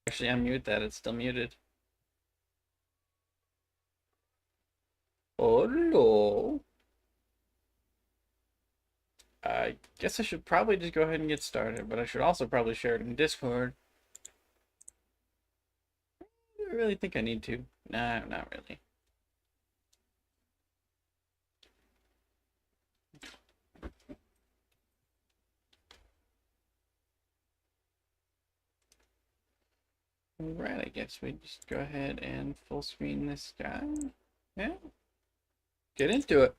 Actually, unmute that. It's still muted. Oh no. I guess I should probably just go ahead and get started, but I should also probably share it in Discord. Do I really think I need to? Nah, not really. Alright, I guess we just go ahead and full screen this guy. Yeah. Get into it.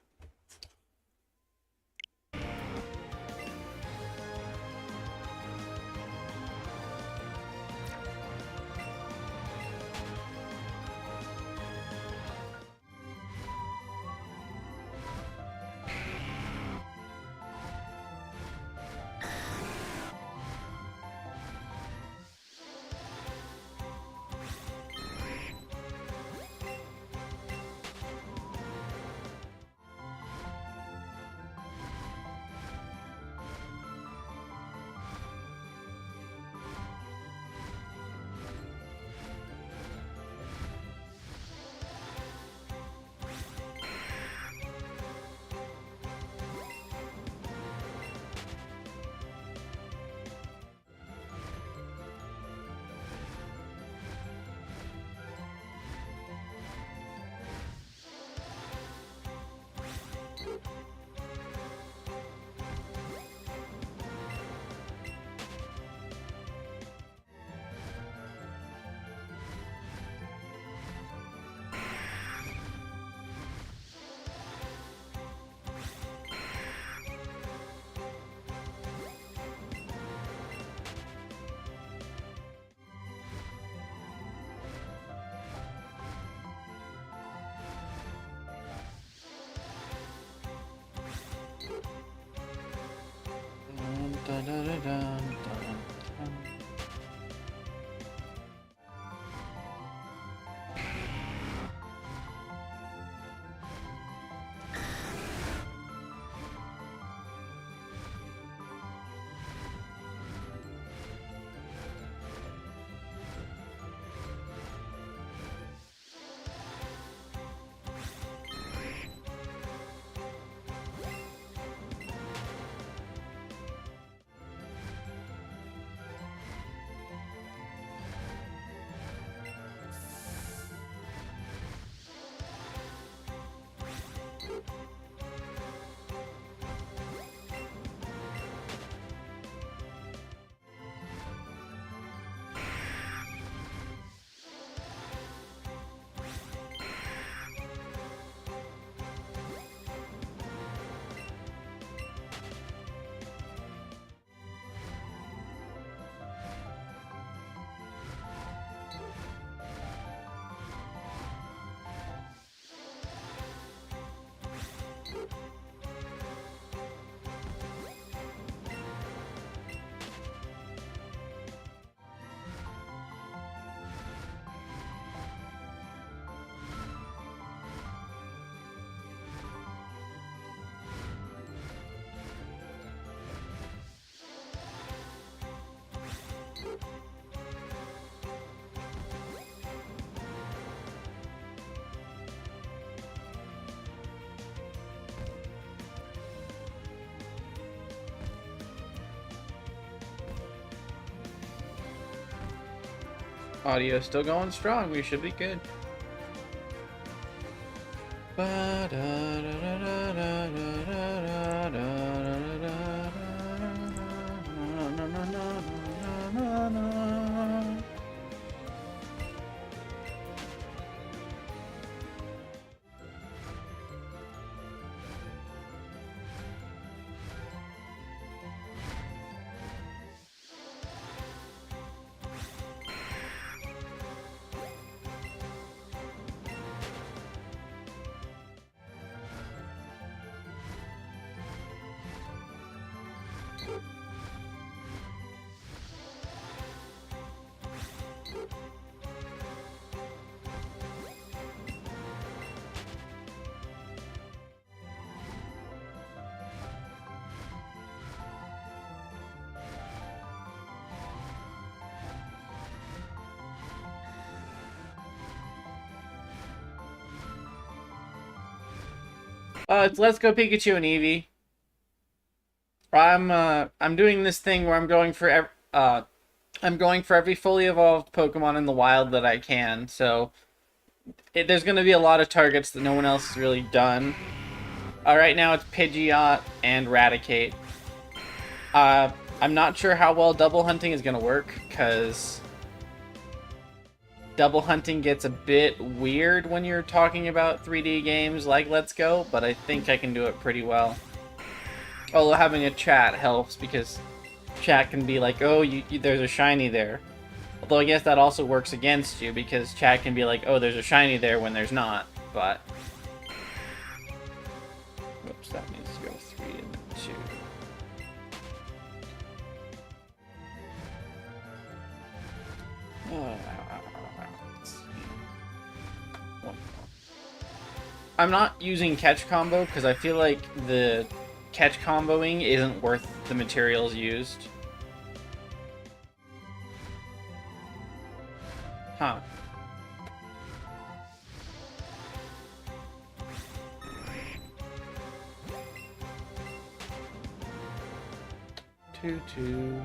Dun, dun, dun, dun, dun, dun. Audio still going strong. We should be good. It's Let's Go Pikachu and Eevee. I'm doing this thing where I'm going for every fully evolved Pokemon in the wild that I can. So there's going to be a lot of targets that no one else has really done. Right now it's Pidgeot and Raticate. I'm not sure how well double hunting is going to work, because double hunting gets a bit weird when you're talking about 3D games like Let's Go, but I think I can do it pretty well. Although having a chat helps, because chat can be like, oh, there's a shiny there. Although I guess that also works against you, because chat can be like, oh, there's a shiny there when there's not, but... Whoops, that needs to go 3 and then 2. I'm not using catch combo because I feel like the catch comboing isn't worth the materials used. Huh. Two.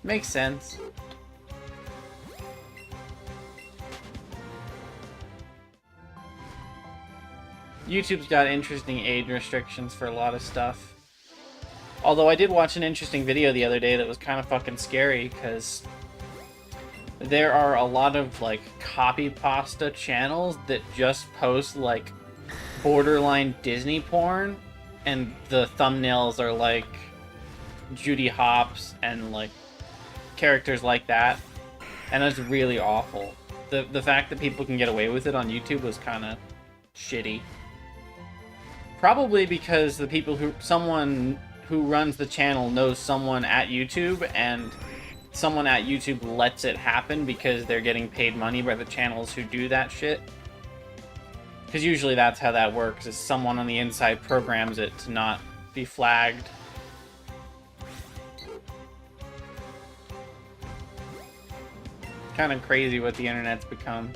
Makes sense. YouTube's got interesting age restrictions for a lot of stuff. Although I did watch an interesting video the other day that was kind of fucking scary, because there are a lot of, like, copy pasta channels that just post, like, borderline Disney porn, and the thumbnails are, like, Judy Hopps and, like, characters like that, and it's really awful. The fact that people can get away with it on YouTube was kind of shitty. Probably because the people someone who runs the channel knows someone at YouTube, and someone at YouTube lets it happen because they're getting paid money by the channels who do that shit. Because usually that's how that works, is someone on the inside programs it to not be flagged. Kind of crazy what the internet's become.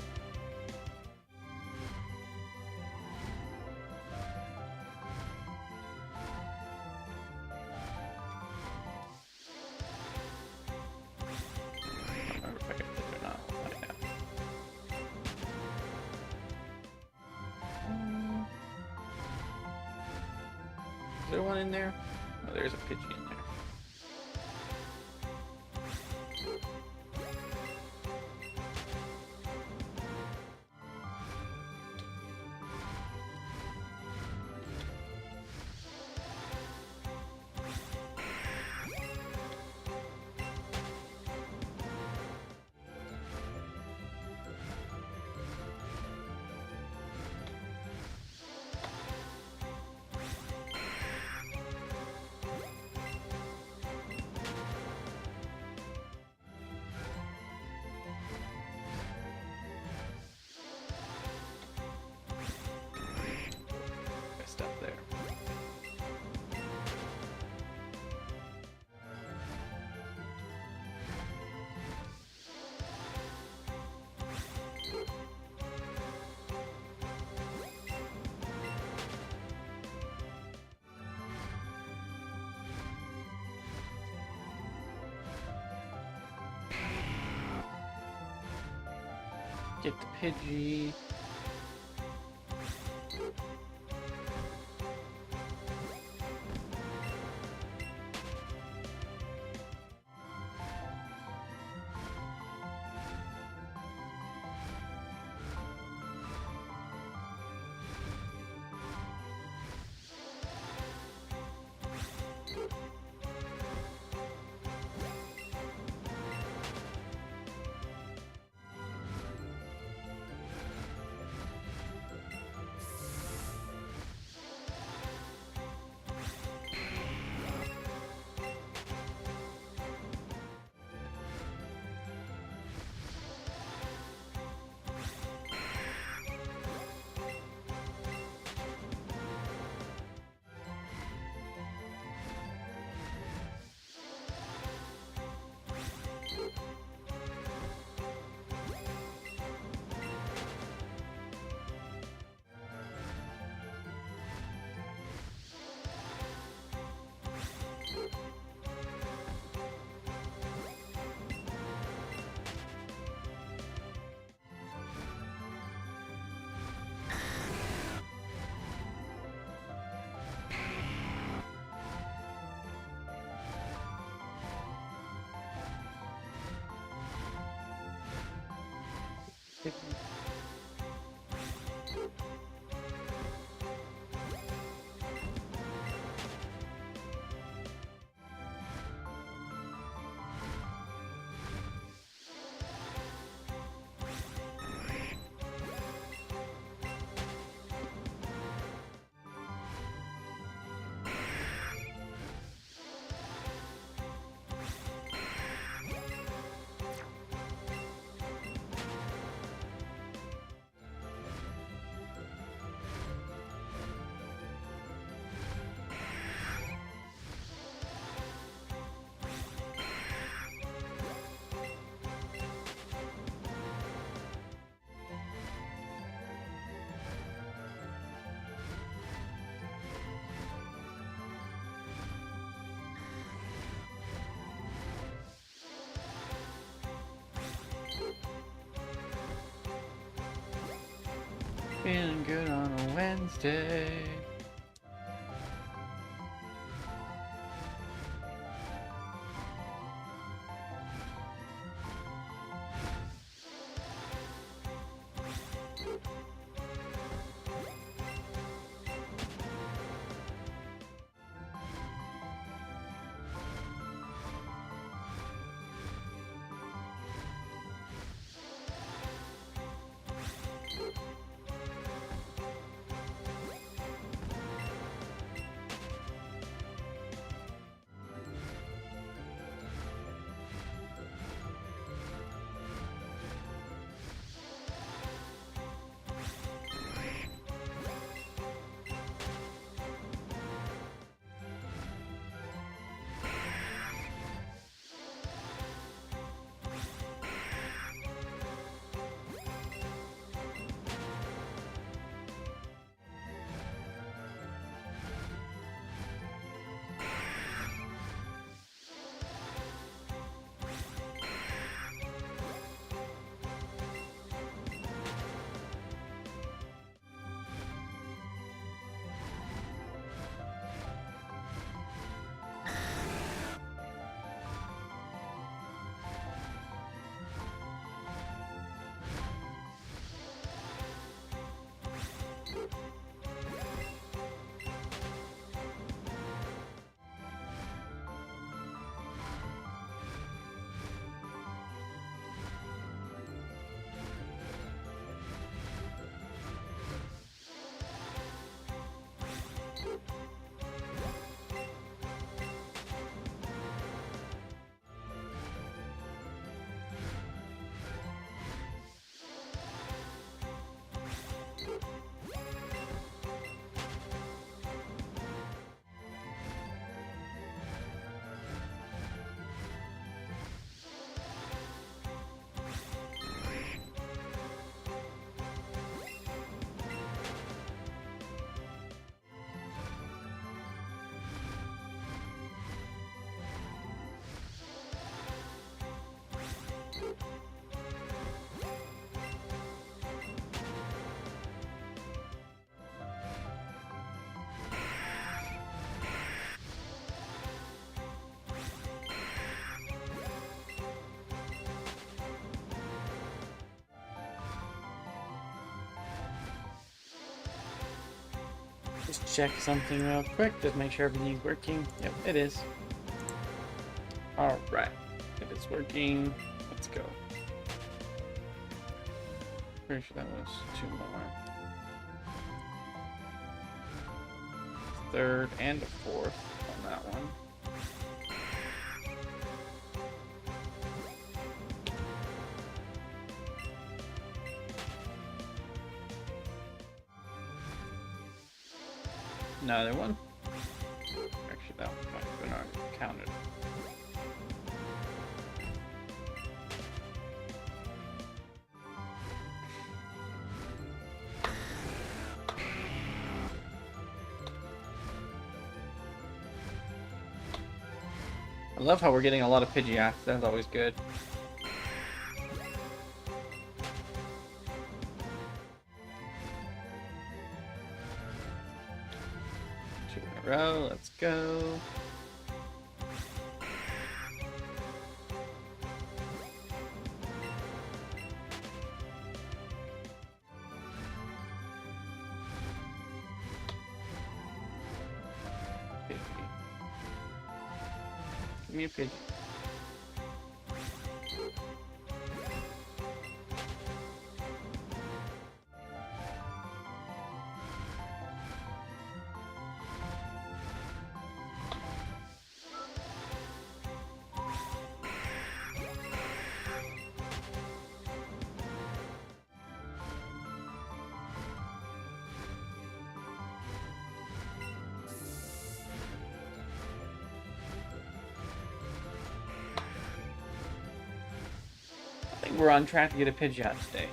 Is there one in there? Oh, there's a Pidgey in there. Stuff there. Get the Pidgey. Feeling good on a Wednesday. Just check something real quick, just make sure everything's working. Yep, it is. Alright, it is working. Let's go. Pretty sure that was 2 more. Third and a fourth on that one. Another one. Actually, that one might have been already counted. I love how we're getting a lot of Pidgeots. That's always good. 2 in a row. Let's go. Give me a Pidgey. I think we're on track to get a Pidgeot today.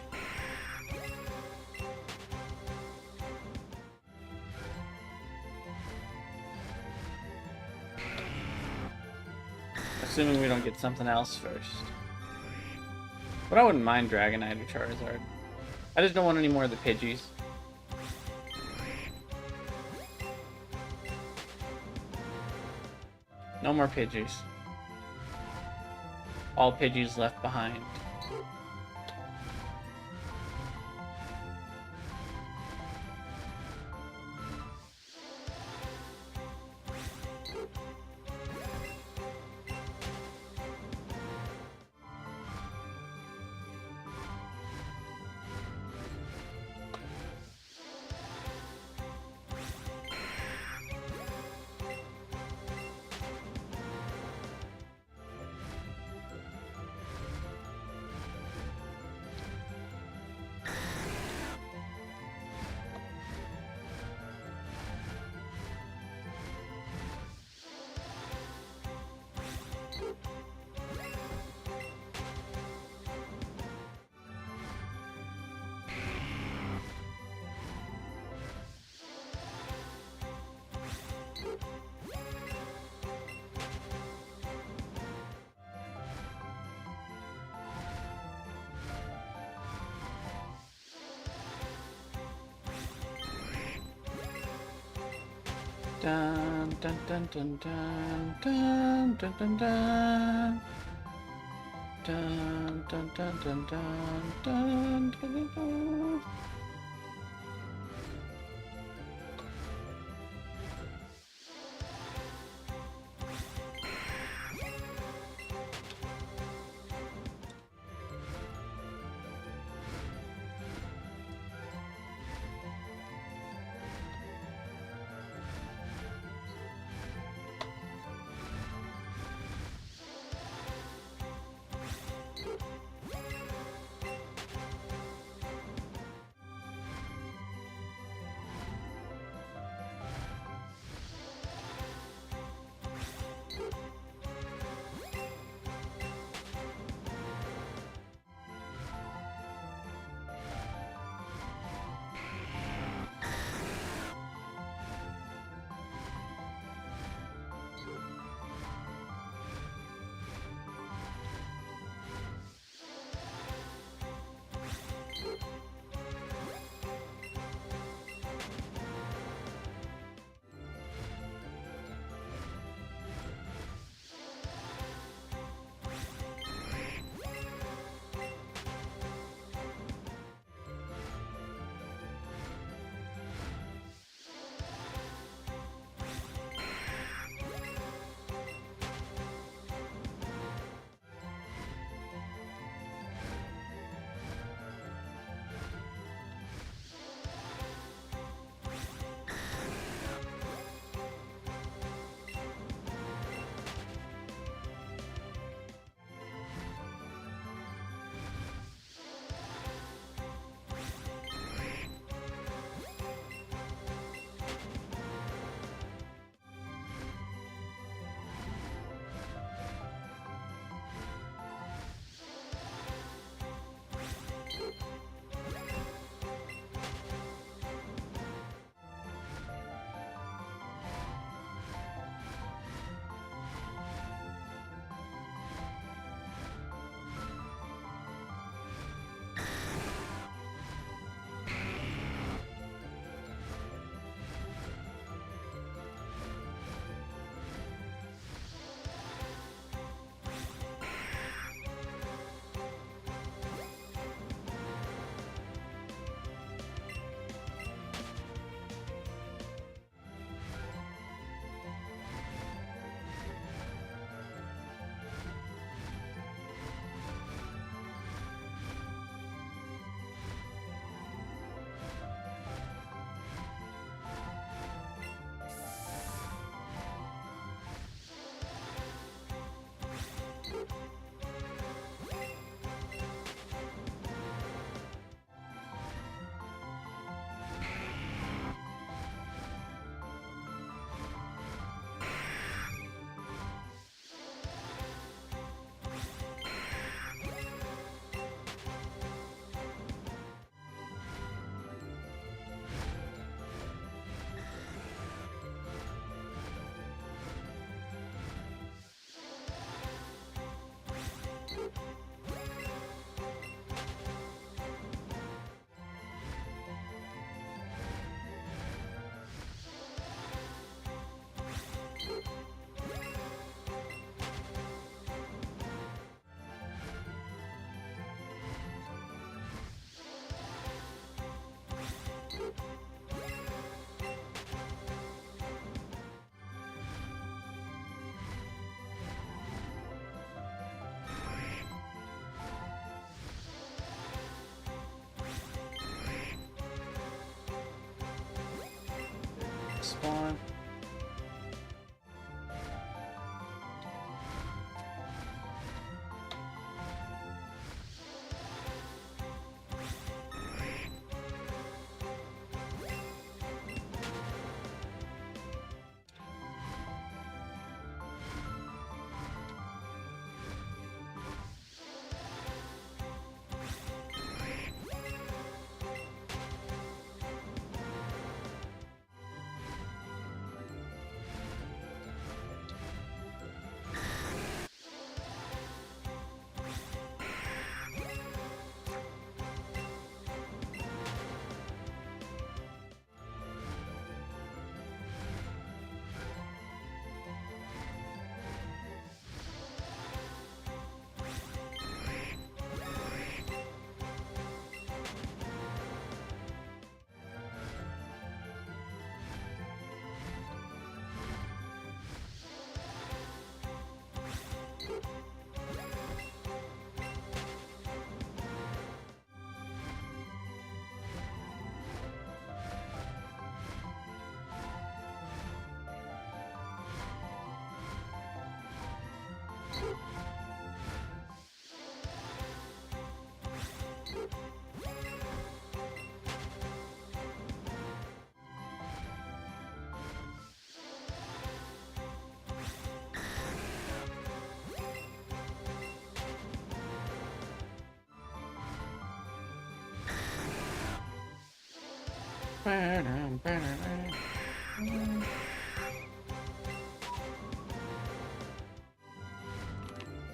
Assuming we don't get something else first. But I wouldn't mind Dragonite or Charizard. I just don't want any more of the Pidgeys. No more Pidgeys. All Pidgeys left behind. Dun dun dun dun dun dun dun dun dun dun dun dun dun dun dun dun dun. spawn.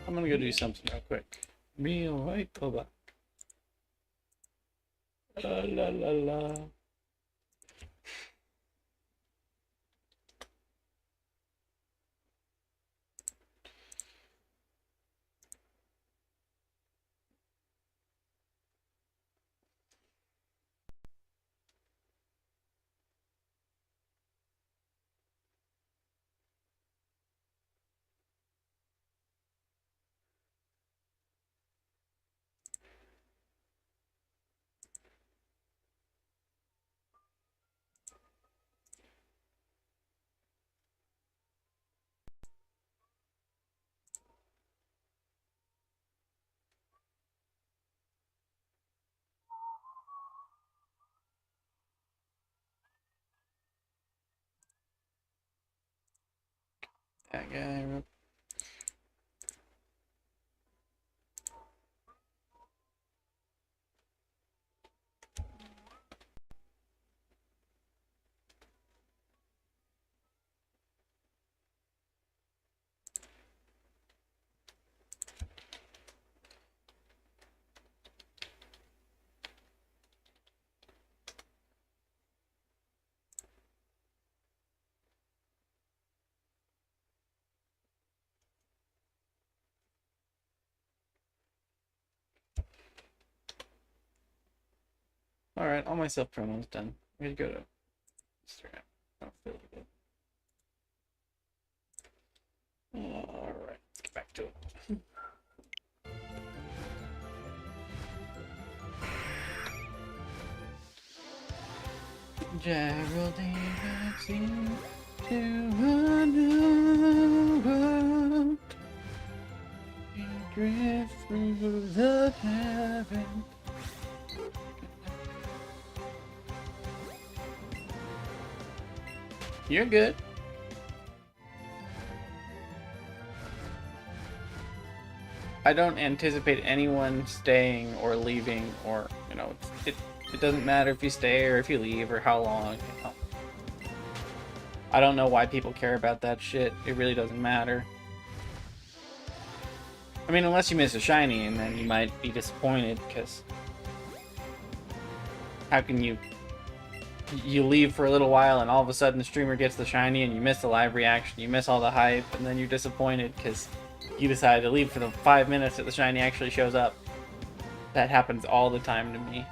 I'm gonna go do something real quick. Be alright, Boba. La la la la. That guy. Alright, all my self-promo's done. I'm gonna go to Instagram. Oh, really good. Alright, let's get back to it. Geraldine takes you to a new world. You drift through the heaven. You're good. I don't anticipate anyone staying or leaving, or, you know, it doesn't matter if you stay or if you leave or how long, you know. I don't know why people care about that shit. It really doesn't matter. I mean, unless you miss a shiny, and then you might be disappointed, because how can you leave for a little while and all of a sudden the streamer gets the shiny and you miss the live reaction, you miss all the hype, and then you're disappointed because you decided to leave for the 5 minutes that the shiny actually shows up. That happens all the time to me.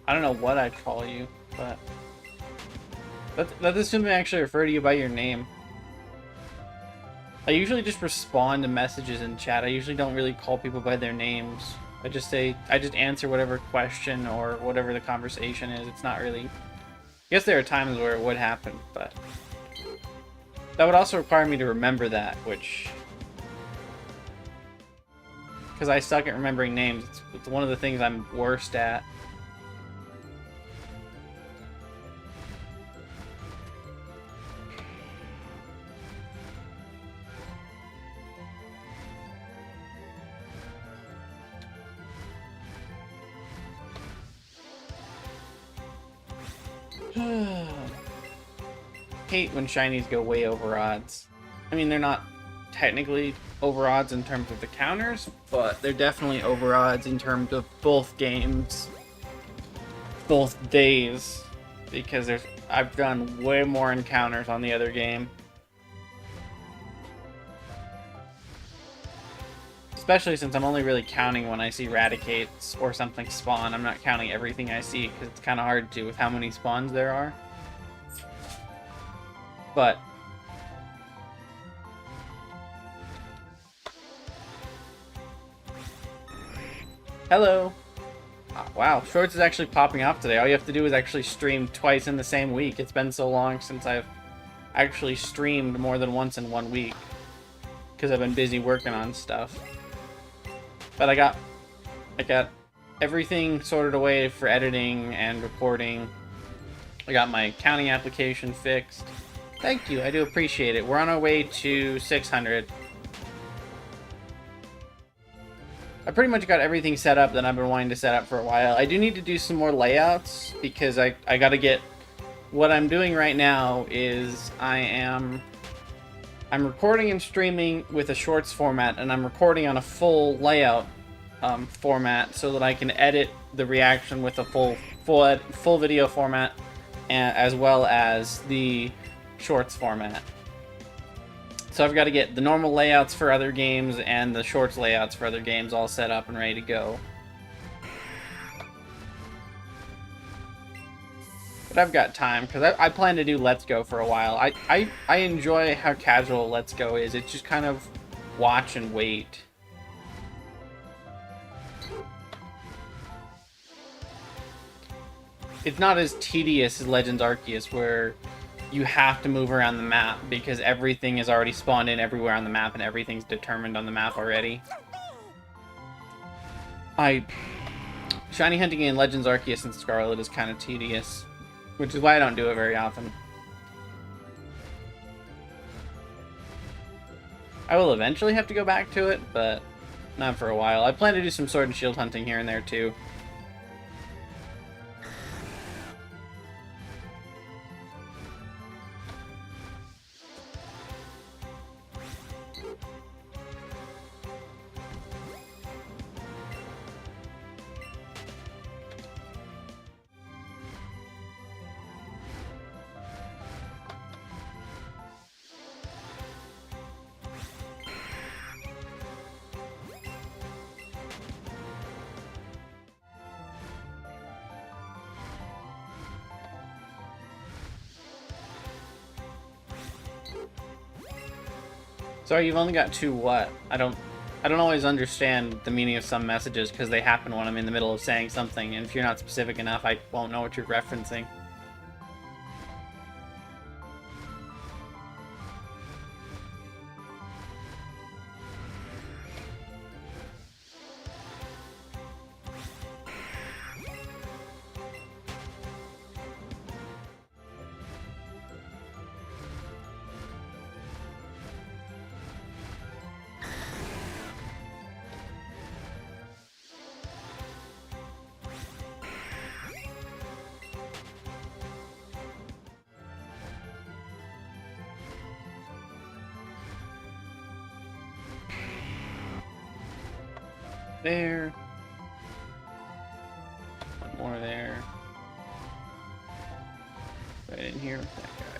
I don't know what I'd call you, but that doesn't actually refer to you by your name. I usually just respond to messages in chat. I usually don't really call people by their names. I just answer whatever question or whatever the conversation is. It's not really... I guess there are times where it would happen, but... that would also require me to remember that, which... because I suck at remembering names. It's one of the things I'm worst at. Hate when shinies go way over odds. I mean, they're not technically over odds in terms of the counters, but they're definitely over odds in terms of both games, both days, because I've done way more encounters on the other game. Especially since I'm only really counting when I see raticates or something spawn. I'm not counting everything I see because it's kind of hard to with how many spawns there are. But hello. Oh, wow, Shorts is actually popping off today. All you have to do is actually stream twice in the same week. It's been so long since I've actually streamed more than once in 1 week because I've been busy working on stuff. But I got everything sorted away for editing and recording. I got my counting application fixed. Thank you, I do appreciate it. We're on our way to 600. I pretty much got everything set up that I've been wanting to set up for a while. I do need to do some more layouts because I gotta get... what I'm doing right now is I'm recording and streaming with a shorts format, and I'm recording on a full layout format so that I can edit the reaction with a full video format, as well as the shorts format. So I've got to get the normal layouts for other games and the shorts layouts for other games all set up and ready to go. But I've got time, because I plan to do Let's Go for a while. I enjoy how casual Let's Go is. It's just kind of watch and wait. It's not as tedious as Legends Arceus, where you have to move around the map because everything is already spawned in everywhere on the map and everything's determined on the map already. Shiny hunting in Legends Arceus and Scarlet is kind of tedious, which is why I don't do it very often. I will eventually have to go back to it, but not for a while. I plan to do some sword and shield hunting here and there too. Sorry, you've only got 2 what? I don't always understand the meaning of some messages because they happen when I'm in the middle of saying something, and if you're not specific enough, I won't know what you're referencing. There. One more there. Right in here with that guy.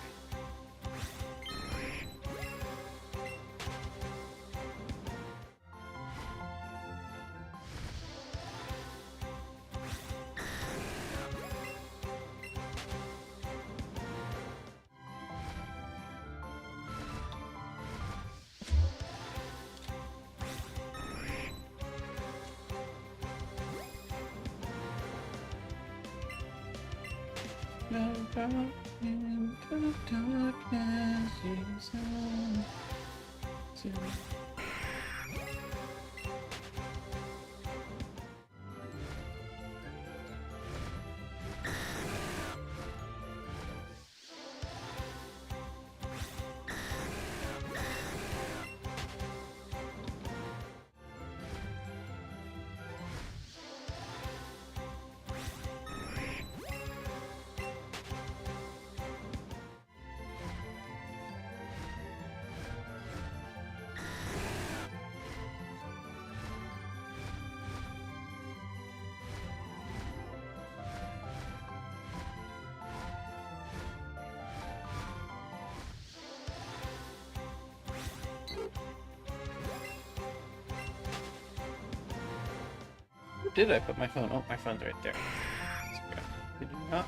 Into darkness, did I put my phone? Oh, my phone's right there. Did you not?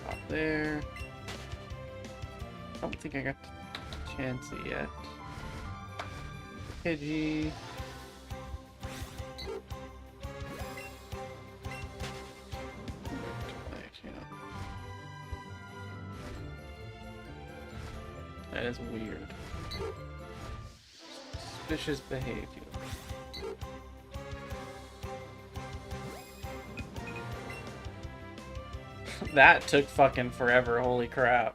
Up there. I don't think I got the chance yet. Pidgey. That is weird. Suspicious behavior. That took fucking forever, holy crap.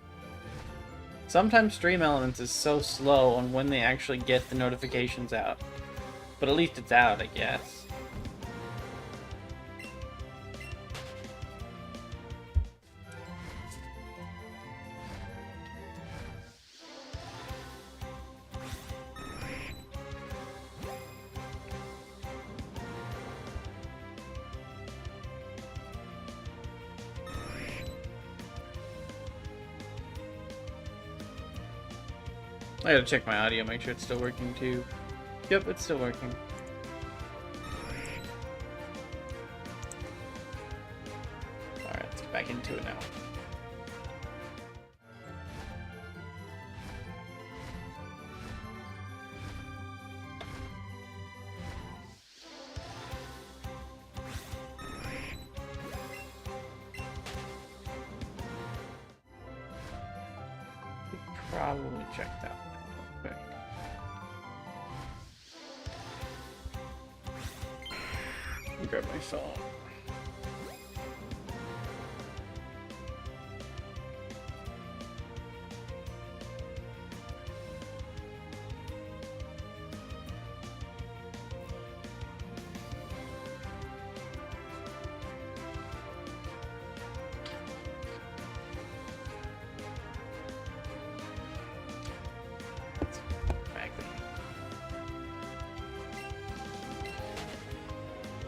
Sometimes Stream Elements is so slow on when they actually get the notifications out. But at least it's out, I guess. I gotta check my audio, make sure it's still working too. Yep, it's still working. Alright, let's get back into it now. Probably check that one real quick. Let me grab my phone.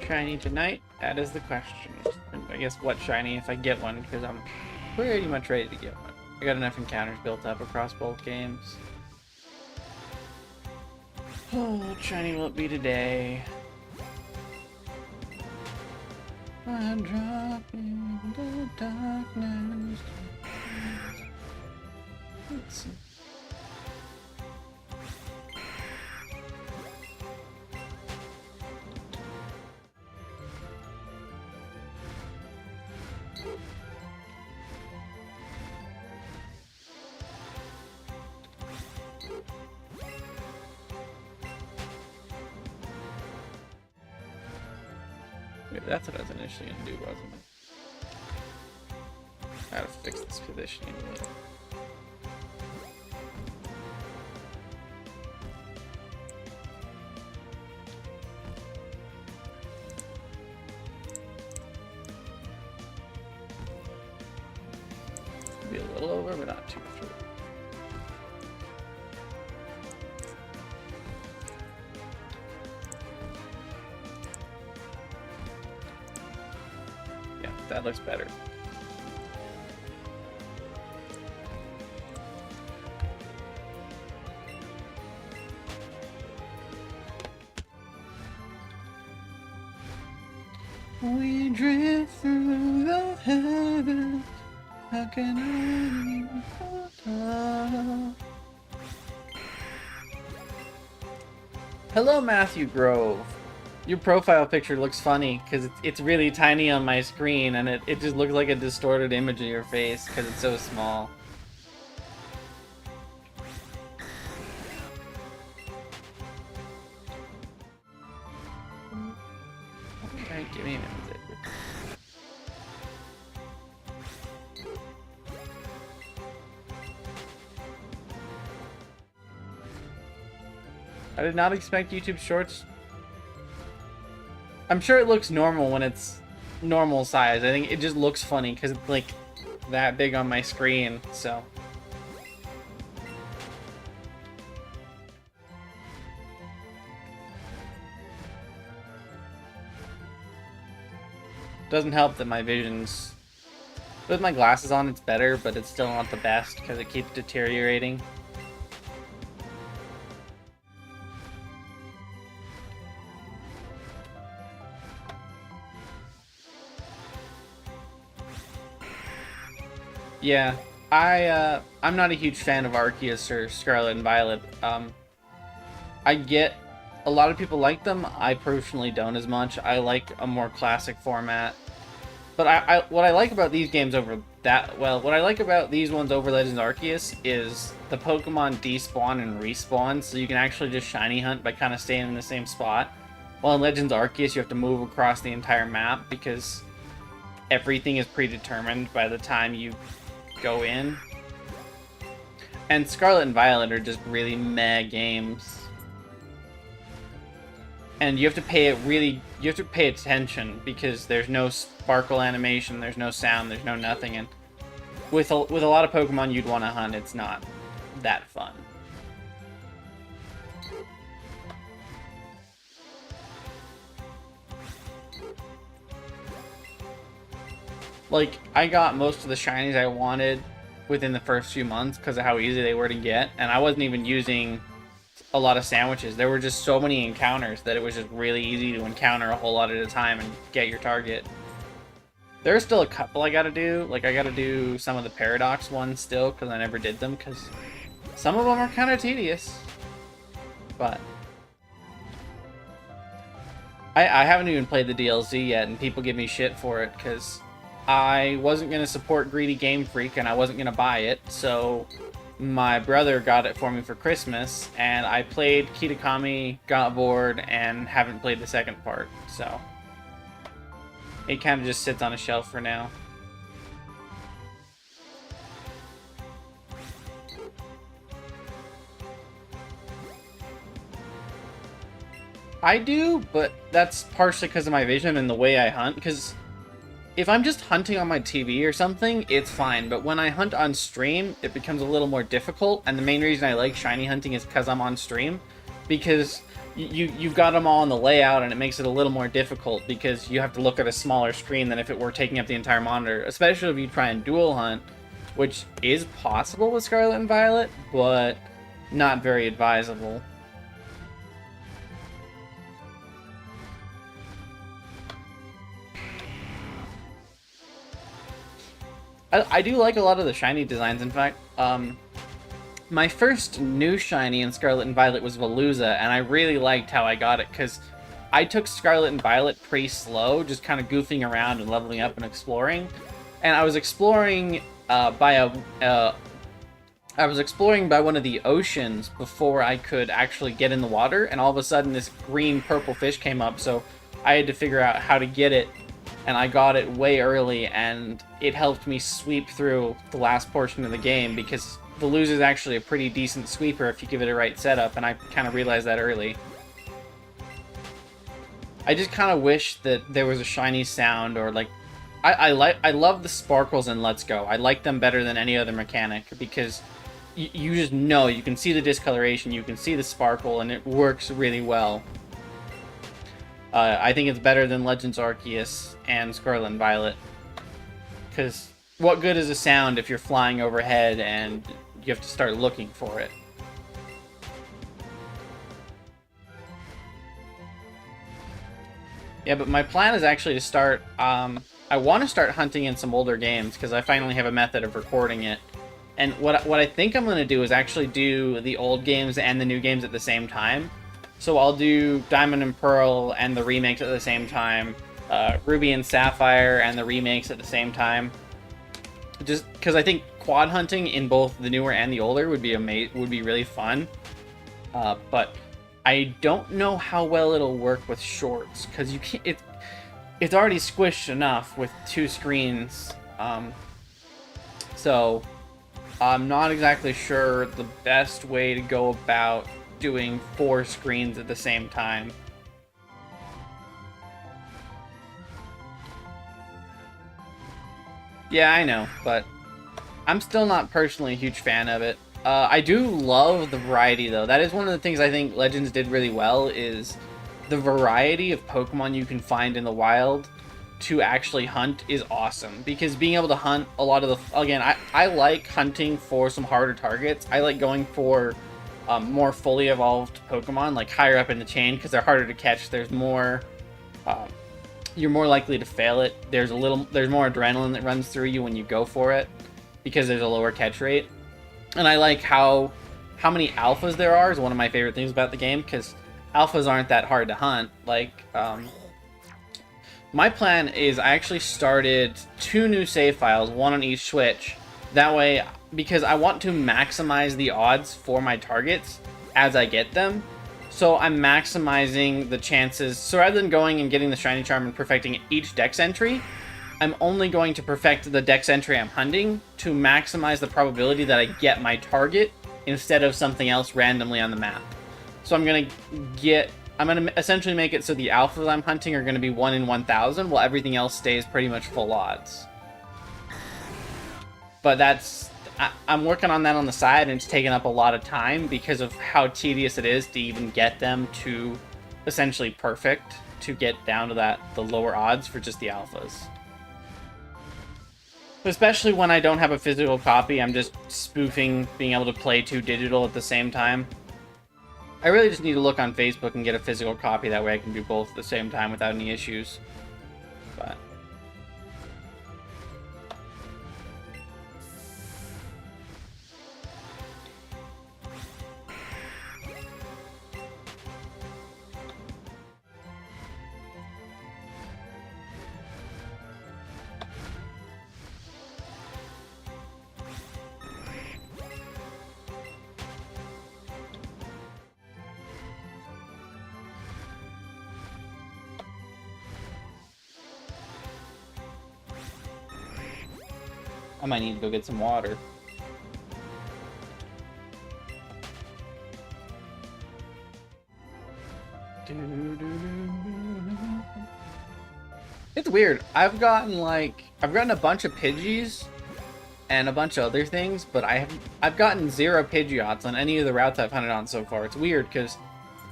Shiny tonight? That is the question. And I guess what shiny if I get one, because I'm pretty much ready to get one. I got enough encounters built up across both games. Oh, what shiny will it be today? I drop in the darkness. Let's see. Wait, that's what I was initially going to do, wasn't it? I gotta fix this positioning a little. Be a little over, but not too much over. That looks better. We drift through the heavens. How can I? Hello, Matthew Grove. Your profile picture looks funny because it's really tiny on my screen and it just looks like a distorted image of your face because it's so small. Alright, give me a minute. I did not expect YouTube Shorts. I'm sure it looks normal when it's normal size. I think it just looks funny because it's like that big on my screen, so. Doesn't help that my vision's... With my glasses on, it's better, but it's still not the best because it keeps deteriorating. Yeah, I'm not a huge fan of Arceus or Scarlet and Violet. I get a lot of people like them. I personally don't as much. I like a more classic format. But what I like about these games over that, well, what I like about these ones over Legends Arceus is the Pokemon despawn and respawn, so you can actually just shiny hunt by kind of staying in the same spot. While in Legends Arceus, you have to move across the entire map because everything is predetermined by the time you go in. And Scarlet and Violet are just really meh games. And you have to pay attention because there's no sparkle animation, there's no sound, there's no nothing, and with a lot of Pokemon you'd want to hunt, it's not that fun. Like, I got most of the shinies I wanted within the first few months because of how easy they were to get, and I wasn't even using a lot of sandwiches. There were just so many encounters that it was just really easy to encounter a whole lot at a time and get your target. There's still a couple I gotta do. Like, I gotta do some of the Paradox ones still because I never did them because some of them are kind of tedious. But I haven't even played the DLC yet, and people give me shit for it because I wasn't going to support Greedy Game Freak and I wasn't going to buy it, so my brother got it for me for Christmas, and I played Kitakami, got bored, and haven't played the second part, so it kind of just sits on a shelf for now. I do, but that's partially because of my vision and the way I hunt, because if I'm just hunting on my TV or something, it's fine, but when I hunt on stream, it becomes a little more difficult, and the main reason I like shiny hunting is because I'm on stream, because you've got them all on the layout, and it makes it a little more difficult, because you have to look at a smaller screen than if it were taking up the entire monitor, especially if you try and dual hunt, which is possible with Scarlet and Violet, but not very advisable. I do like a lot of the shiny designs. In fact, my first new shiny in Scarlet and Violet was Veluza, and I really liked how I got it, because I took Scarlet and Violet pretty slow, just kind of goofing around and leveling up and exploring. And I was exploring by one of the oceans before I could actually get in the water, and all of a sudden this green-purple fish came up, so I had to figure out how to get it, and I got it way early, and it helped me sweep through the last portion of the game, because Veluza is actually a pretty decent sweeper if you give it a right setup, and I kind of realized that early. I just kind of wish that there was a shiny sound, or like, I love the sparkles in Let's Go. I like them better than any other mechanic, because you just know, you can see the discoloration, you can see the sparkle, and it works really well. I think it's better than Legends Arceus and Scarlet and Violet. Because what good is a sound if you're flying overhead and you have to start looking for it? Yeah, but my plan is actually to start... I want to start hunting in some older games because I finally have a method of recording it. And what I think I'm going to do is actually do the old games and the new games at the same time. So I'll do Diamond and Pearl and the remakes at the same time, Ruby and Sapphire and the remakes at the same time. Just because I think quad hunting in both the newer and the older would be really fun. But I don't know how well it'll work with shorts, because you can't. It's already squished enough with 2 screens. So I'm not exactly sure the best way to go about doing 4 screens at the same time. Yeah, I know, but I'm still not personally a huge fan of it. I do love the variety, though. That is one of the things I think Legends did really well, is the variety of Pokemon you can find in the wild to actually hunt is awesome. Because being able to hunt a lot of the... Again, I like hunting for some harder targets. I like going for more fully evolved Pokemon, like higher up in the chain, because they're harder to catch. There's more... you're more likely to fail it. There's more adrenaline that runs through you when you go for it, because there's a lower catch rate. And I like how many alphas there are is one of my favorite things about the game, because alphas aren't that hard to hunt. Like, my plan is I actually started 2 new save files, 1 on each Switch. That way, because I want to maximize the odds for my targets as I get them. So I'm maximizing the chances. So rather than going and getting the Shiny Charm and perfecting each dex entry, I'm only going to perfect the dex entry I'm hunting to maximize the probability that I get my target instead of something else randomly on the map. So I'm going to essentially make it so the alphas I'm hunting are going to be 1 in 1,000, while everything else stays pretty much full odds. But I'm working on that on the side, and it's taking up a lot of time because of how tedious it is to even get them to essentially perfect, to get down to the lower odds for just the alphas. Especially when I don't have a physical copy, I'm just spoofing being able to play 2 digital at the same time. I really just need to look on Facebook and get a physical copy, that way I can do both at the same time without any issues. But I might need to go get some water. It's weird. I've gotten a bunch of Pidgeys and a bunch of other things, but I've gotten 0 Pidgeots on any of the routes I've hunted on so far. It's weird because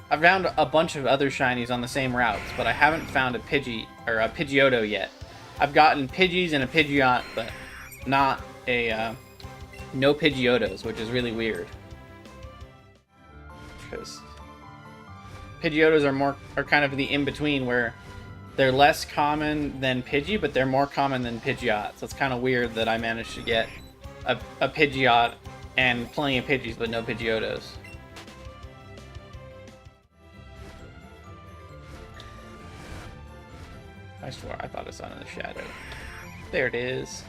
I've found a bunch of other shinies on the same routes, but I haven't found a Pidgey or a Pidgeotto yet. I've gotten Pidgeys and a Pidgeot, but not no Pidgeottos, which is really weird. Because Pidgeottos are kind of the in-between, where they're less common than Pidgey, but they're more common than Pidgeot. So it's kind of weird that I managed to get a Pidgeot and plenty of Pidgeys, but no Pidgeottos. I swear I thought I saw it in the shadow. There it is.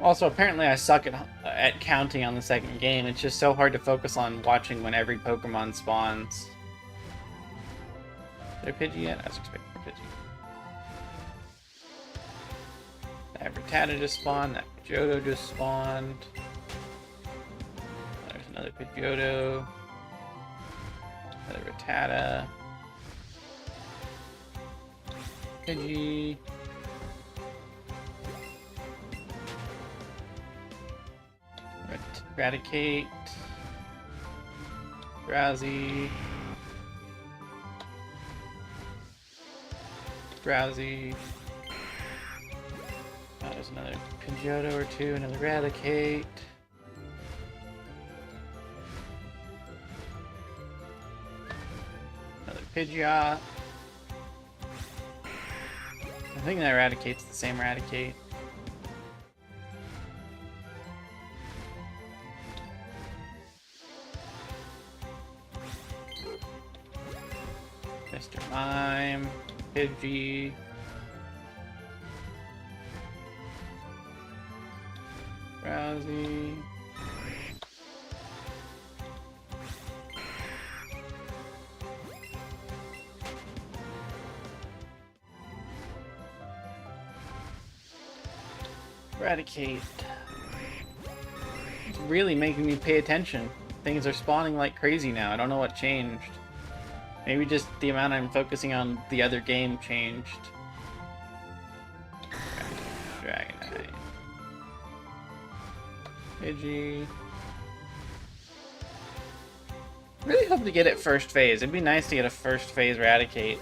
Also, apparently I suck at counting on the second game. It's just so hard to focus on watching when every Pokemon spawns. Is there a Pidgey yet? I was expecting a Pidgey. That Rattata just spawned. That Pidgeotto just spawned. There's another Pidgeotto. Another Rattata. Pidgey. Raticate. Drowsy. Drowsy. Oh, there's another Pidgeotto or 2, another Raticate. Another Pidgeot. think that Eradicate's the same Raticate. Mr. Mime, Pidgey. Drowsy. Raticate. It's really making me pay attention. Things are spawning like crazy now. I don't know what changed. Maybe just the amount I'm focusing on the other game changed. Dragonite. Pidgey. Really hope to get it first phase. It'd be nice to get a first phase Raticate.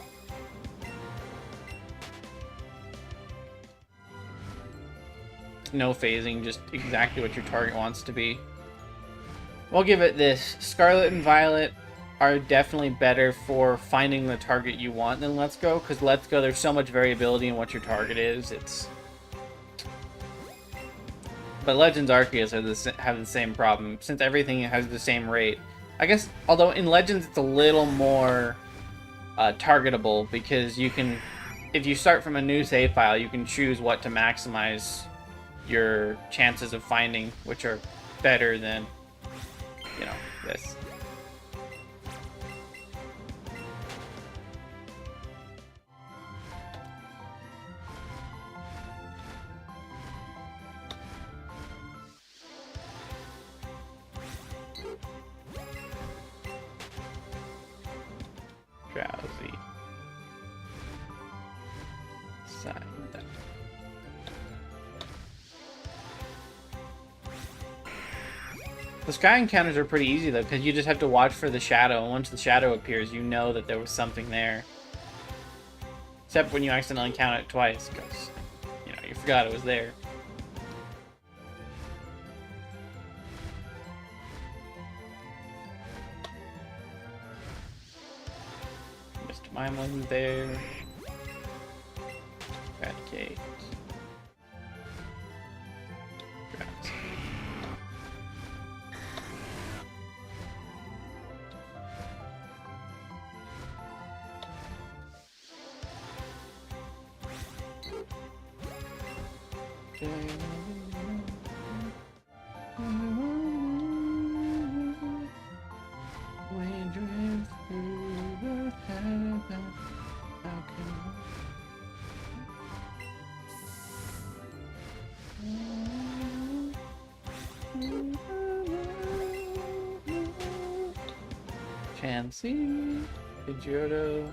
No phasing, just exactly what your target wants to be. We'll give it this. Scarlet and Violet are definitely better for finding the target you want than Let's Go, because Let's Go, there's so much variability in what your target is. But Legends Arceus have the same problem, since everything has the same rate. I guess, although in Legends it's a little more targetable, because you can, if you start from a new save file, you can choose what to maximize your chances of finding, which are better than, you know, this. Drowsy. Sign that. The sky encounters are pretty easy though, because you just have to watch for the shadow, and once the shadow appears, you know that there was something there. Except when you accidentally encounter it twice, because, you know, you forgot it was there. Mr. Mime wasn't there. Raticate. Chansey, Pidgeot,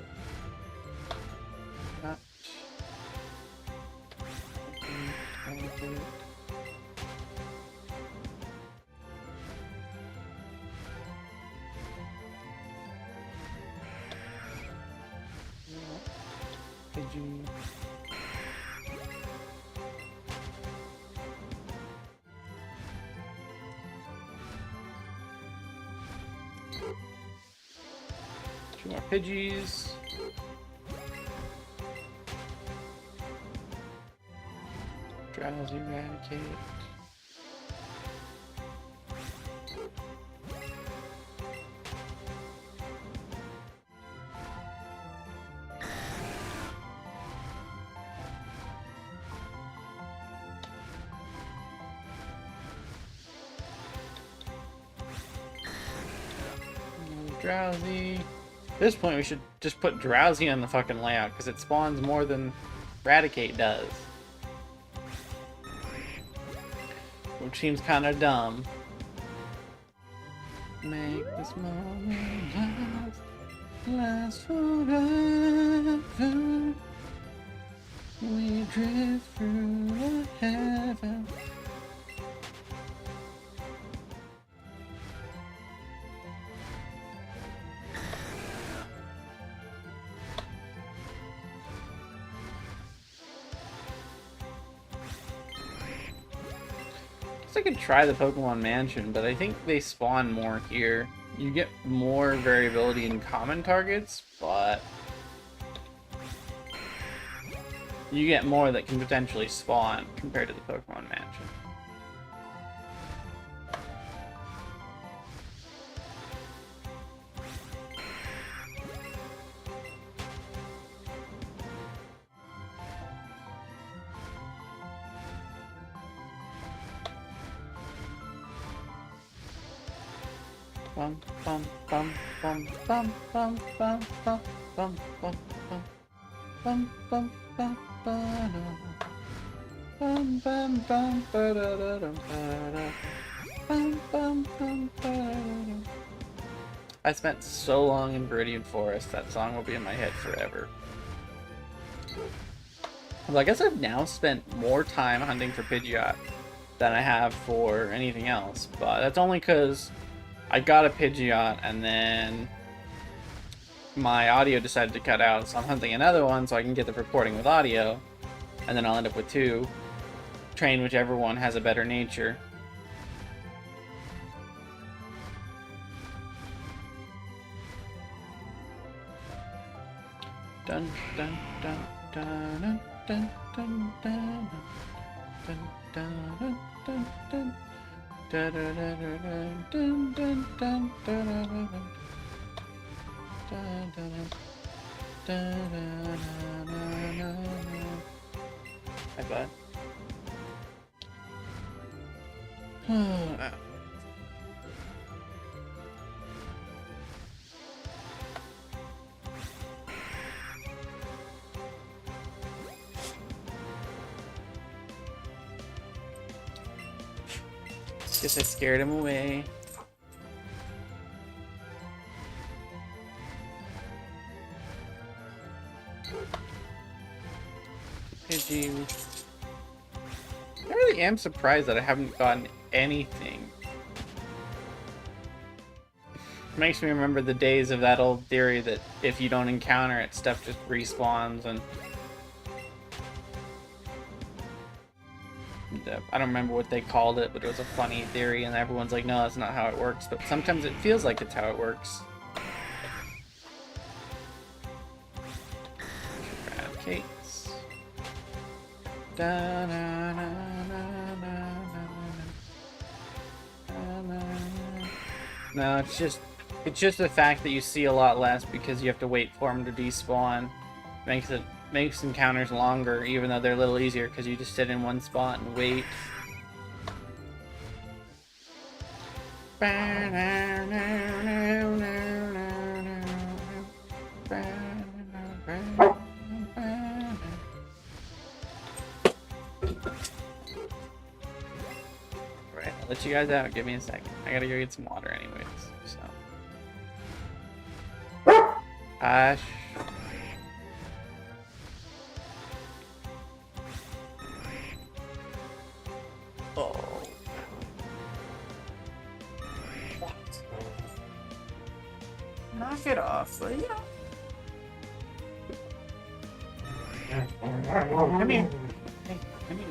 Pidgey. Two more Pidgeys. Drowsy, Raticate. Drowsy. At this point, we should just put Drowsy on the fucking layout, because it spawns more than Raticate does. Which seems kind of dumb. Make this moment last forever. We drift through heaven. I could try the Pokemon Mansion, but I think they spawn more here. You get more variability in common targets, but you get more that can potentially spawn compared to the Pokemon Mansion. Bum bum bum bum bum bum bum bum bum bum bum bum bum bum bum bum bum. I spent so long in Viridian Forest, that song will be in my head forever. Well, I guess I've now spent more time hunting for Pidgeot than I have for anything else, but that's only because I got a Pidgeot and then my audio decided to cut out, so I'm hunting another one so I can get the recording with audio, and then I'll end up with two. Train whichever one has a better nature. Dun dun dun dun dun dun dun dun dun dun dun. Da da da dun dun dun da da da da. Hi, bud. Guess I scared him away. Pidgey. I really am surprised that I haven't gotten anything. Makes me remember the days of that old theory that if you don't encounter it, stuff just respawns, and I don't remember what they called it, but it was a funny theory, and everyone's like, no, that's not how it works, but sometimes it feels like it's how it works. Raticates. Da, na, na, na, na, na, na. No, it's just the fact that you see a lot less because you have to wait for them to despawn. Makes encounters longer, even though they're a little easier because you just sit in one spot and wait. Alright, I'll let you guys out. Give me a second. I gotta go get some water anyways, so. Hush. Oh. What? Knock it off, will you? Come here. Hey, come here.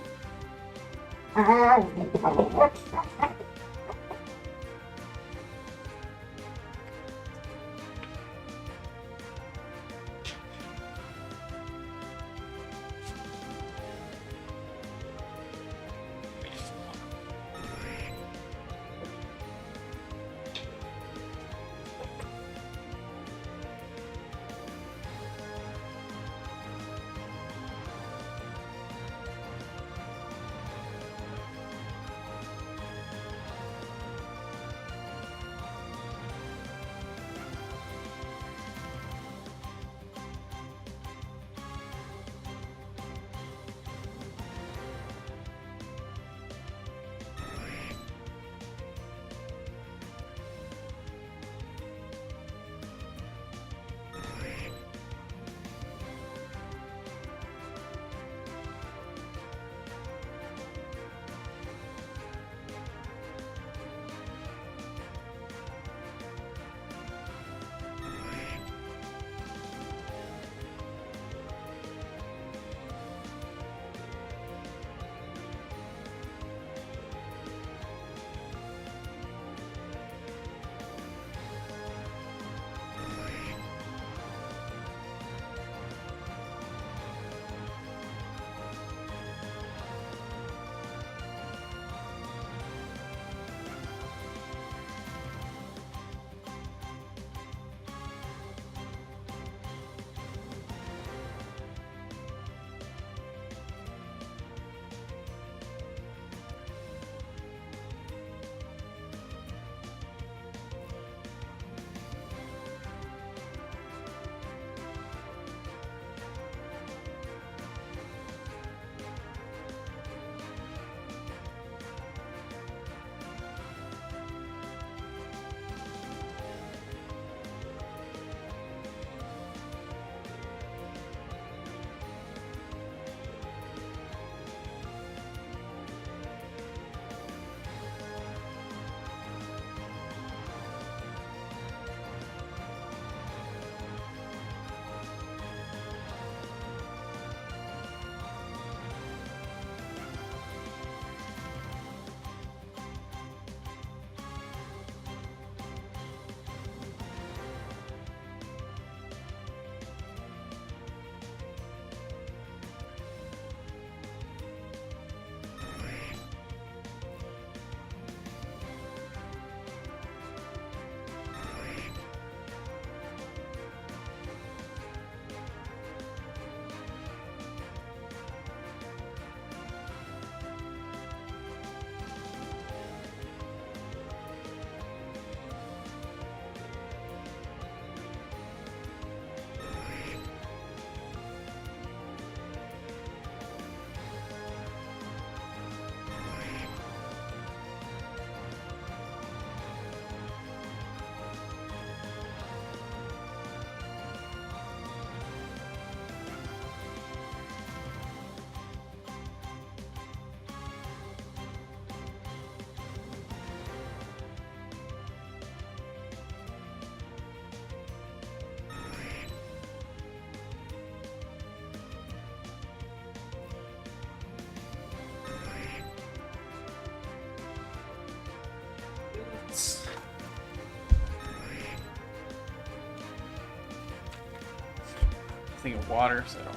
thing of water so I don't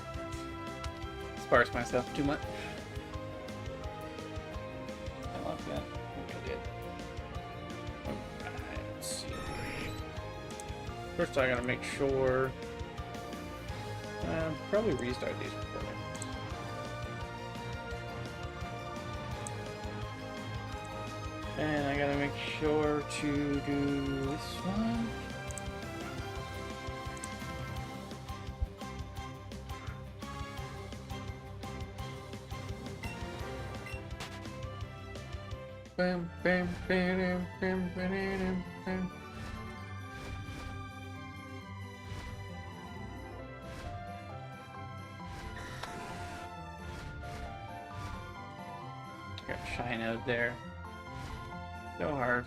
sparse myself too much. I love that. Okay, good. Alright, let's see. First I gotta make sure. Probably restart these recordings. And I gotta make sure to do this one. Bam, bam, bam, bam, bam, bam, bam. Got shine out there. So hard.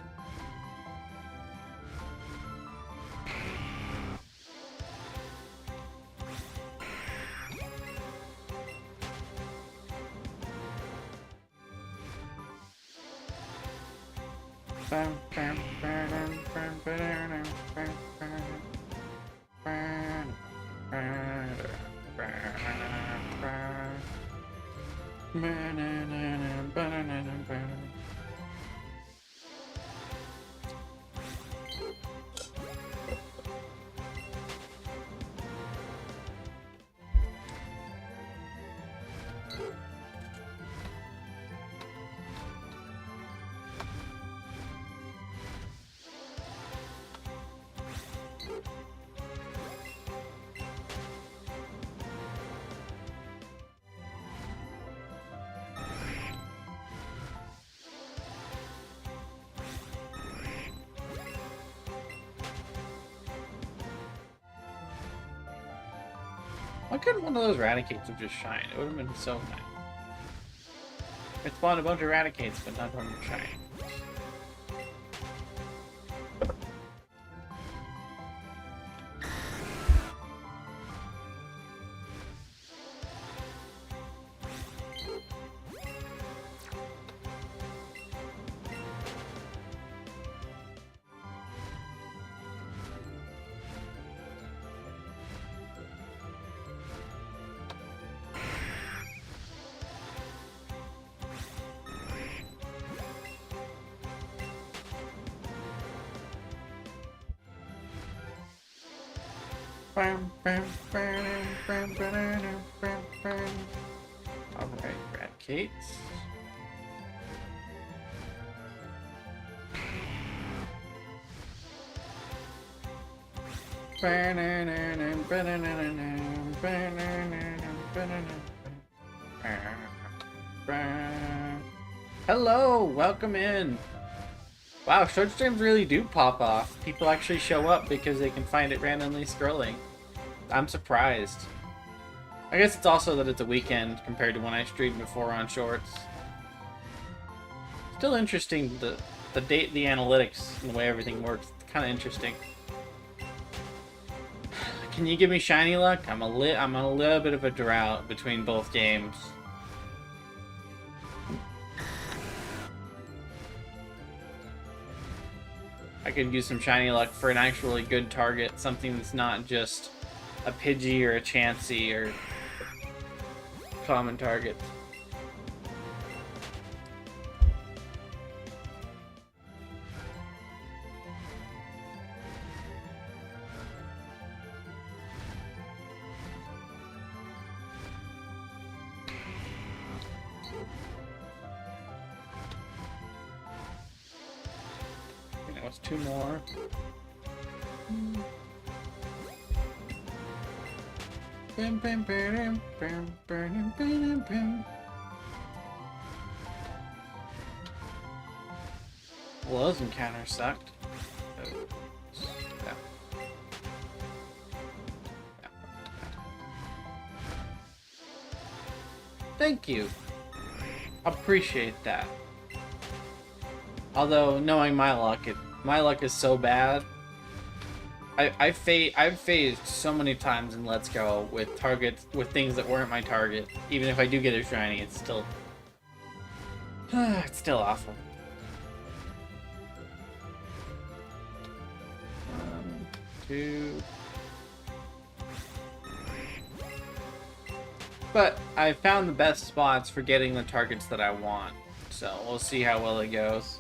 Bam, bam, bam, bam, bam, bam, bam, bam. Why couldn't one of those raticates have just shine? It would have been so nice. It spawned a bunch of raticates, but not one to shine. Bam, bam, bam, bam, bam, bam, bam. Alright, raticates. Hello, welcome in. Wow, short streams really do pop off. People actually show up because they can find it randomly scrolling. I'm surprised. I guess it's also that it's a weekend compared to when I streamed before on shorts. Still interesting, the analytics and the way everything works. It's kind of interesting. Can you give me shiny luck? I'm on a little bit of a drought between both games. I could use some shiny luck for an actually good target, something that's not just a Pidgey or a Chansey or common targets. Two more. Bam, bam, bam, bam, bam, bam, bam. Well, those encounters sucked. Thank you. Appreciate that. Although, knowing my luck, my luck is so bad. I've phased so many times in Let's Go with targets, with things that weren't my target. Even if I do get a shiny, it's still awful. 1, 2. But I found the best spots for getting the targets that I want. So we'll see how well it goes.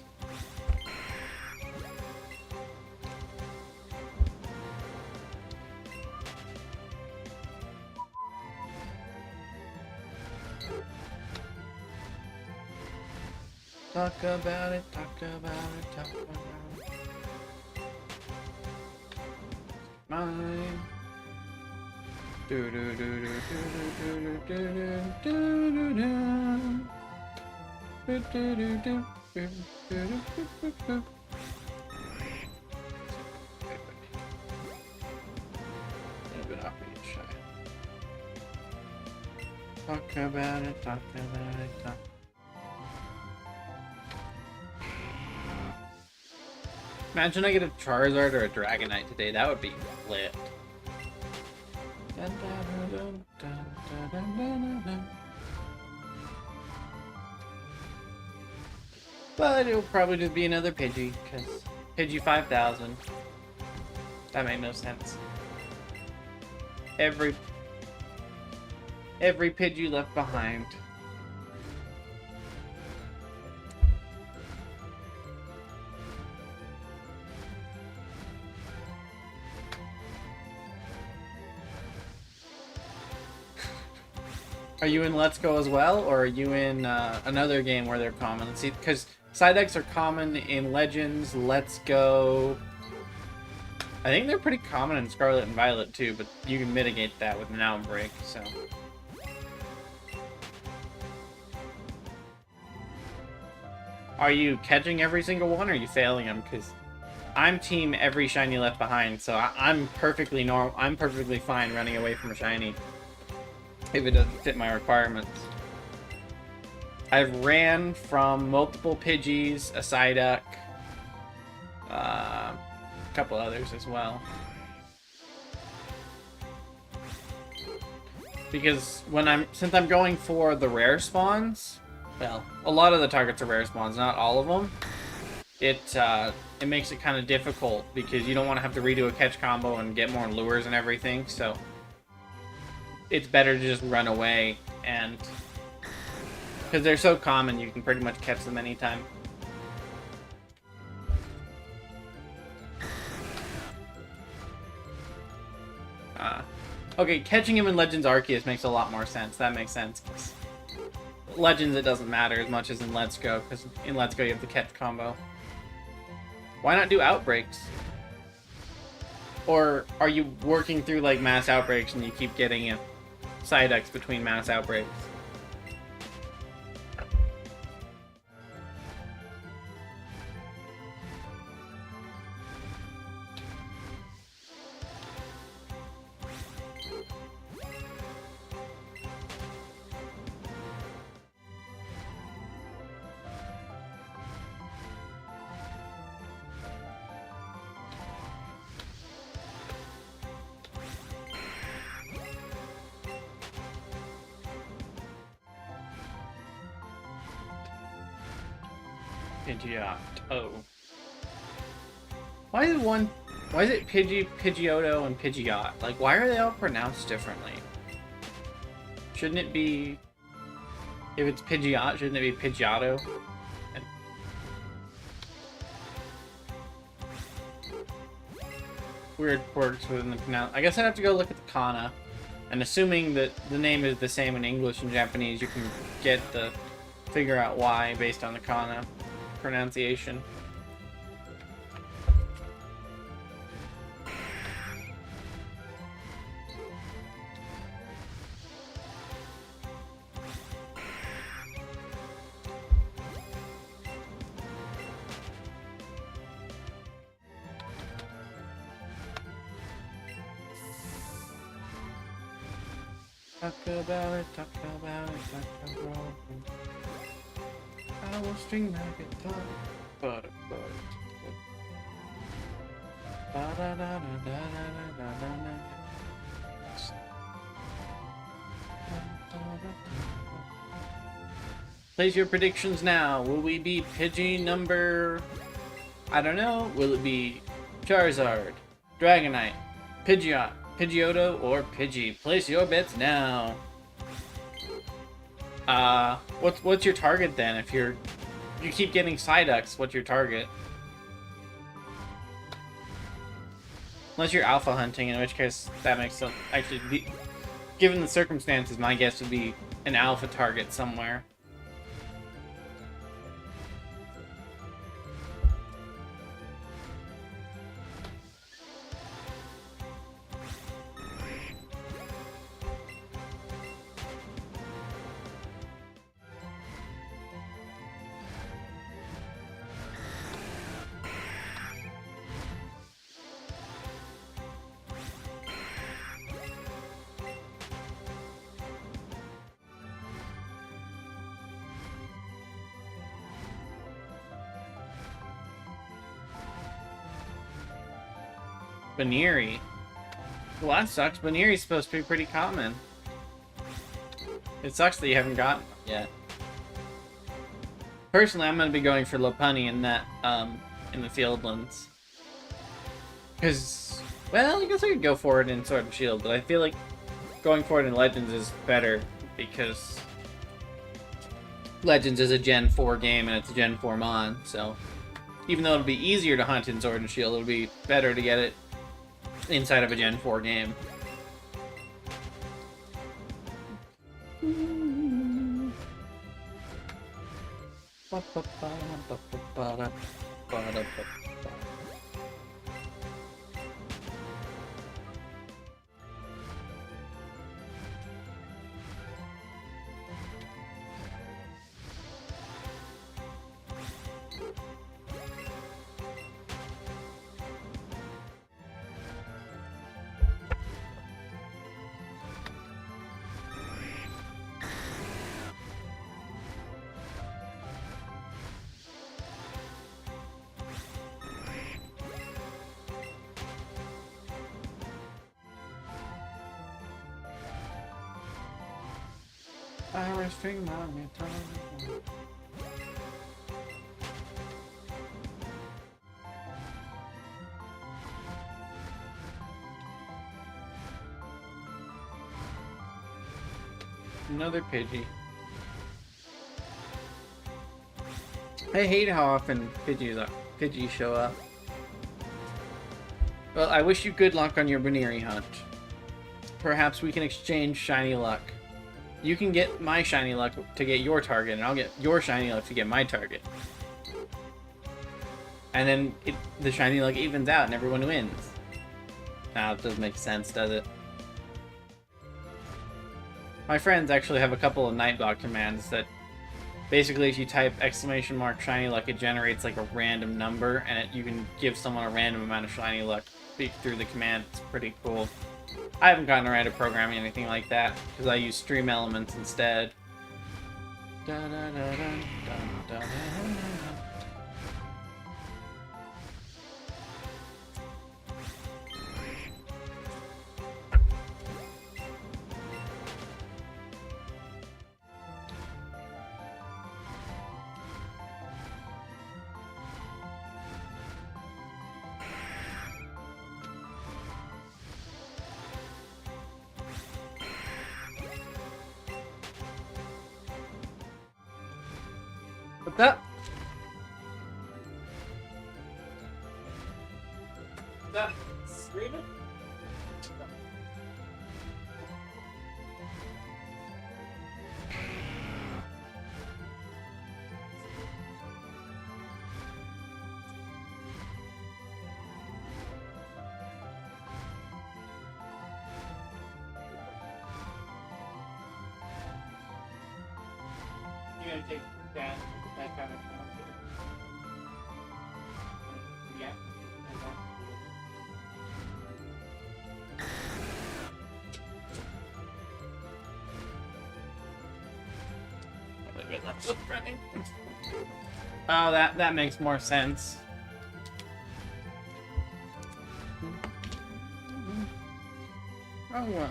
Talk about it, talk about it, talk about it. Mine. Do do do do do do do do do do do do do. Talk about it, talk about it, talk. Imagine I get a Charizard or a Dragonite today, that would be lit. But it'll probably just be another Pidgey, because Pidgey 5000. That made no sense. Every Pidgey left behind. Are you in Let's Go as well, or are you in another game where they're common? Let's see, because Psyducks are common in Legends, Let's Go. I think they're pretty common in Scarlet and Violet too, but you can mitigate that with an outbreak, so. Are you catching every single one, or are you failing them? Because I'm team every shiny left behind, so I'm perfectly normal. I'm perfectly fine running away from a shiny if it doesn't fit my requirements. I've ran from multiple Pidgeys, a Psyduck, a couple others as well. Because since I'm going for the rare spawns, well, a lot of the targets are rare spawns, not all of them. It makes it kind of difficult because you don't want to have to redo a catch combo and get more lures and everything, so it's better to just run away, and because they're so common, you can pretty much catch them anytime. Okay, catching him in Legends Arceus makes a lot more sense. That makes sense. Legends, it doesn't matter as much as in Let's Go, because in Let's Go you have the catch combo. Why not do outbreaks? Or are you working through like mass outbreaks and you keep getting a Psyducks between mass outbreaks? Pidgeot. Oh. Why is it Pidgeotto, and Pidgeot? Like, why are they all pronounced differently? Shouldn't it be... If it's Pidgeot, shouldn't it be Pidgeotto? Weird quirks within the pronoun... I guess I'd have to go look at the kana. And assuming that the name is the same in English and Japanese, you can figure out why based on the kana pronunciation. Talk about it, talk about it, talk about it. I will string my guitar. But. Place your predictions now. Will we be Pidgey number... I don't know. Will it be Charizard, Dragonite, Pidgeot, Pidgeotto, or Pidgey? Place your bets now. What's your target then? If you keep getting Psyducks, what's your target? Unless you're alpha hunting, in which case that makes sense. Actually, given the circumstances, my guess would be an alpha target somewhere. Baneri. Well, that sucks. Baneri's supposed to be pretty common. It sucks that you haven't gotten it yet. Personally, I'm gonna be going for Lopunny in that, in the Fieldlands. Because, well, I guess I could go for it in Sword and Shield, but I feel like going for it in Legends is better because Legends is a Gen 4 game and it's a Gen 4 mon, so even though it'll be easier to hunt in Sword and Shield, it'll be better to get it inside of a Gen 4 game. I was string on your tongue. Another Pidgey. I hate how often Pidgeys show up. Well, I wish you good luck on your Baneri hunt. Perhaps we can exchange shiny luck. You can get my shiny luck to get your target, and I'll get your shiny luck to get my target. And then the shiny luck evens out and everyone wins. Now, it doesn't make sense, does it? My friends actually have a couple of Nightbot commands that basically if you type exclamation mark shiny luck, it generates like a random number, and you can give someone a random amount of shiny luck through the command. It's pretty cool. I haven't gotten around to programming anything like that because I use stream elements instead. What's up? What's up? Screaming? You're gonna take that kind of yeah. Oh, that makes more sense. Wrong one.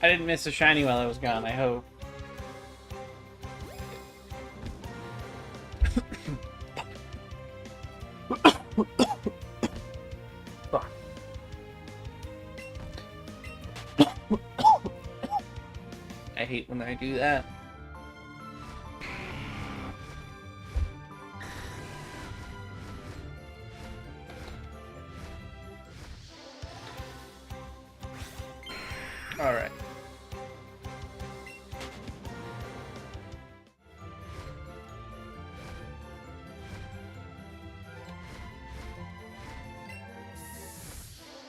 I didn't miss a shiny while I was gone, I hope. Fuck. I hate when I do that. Alright.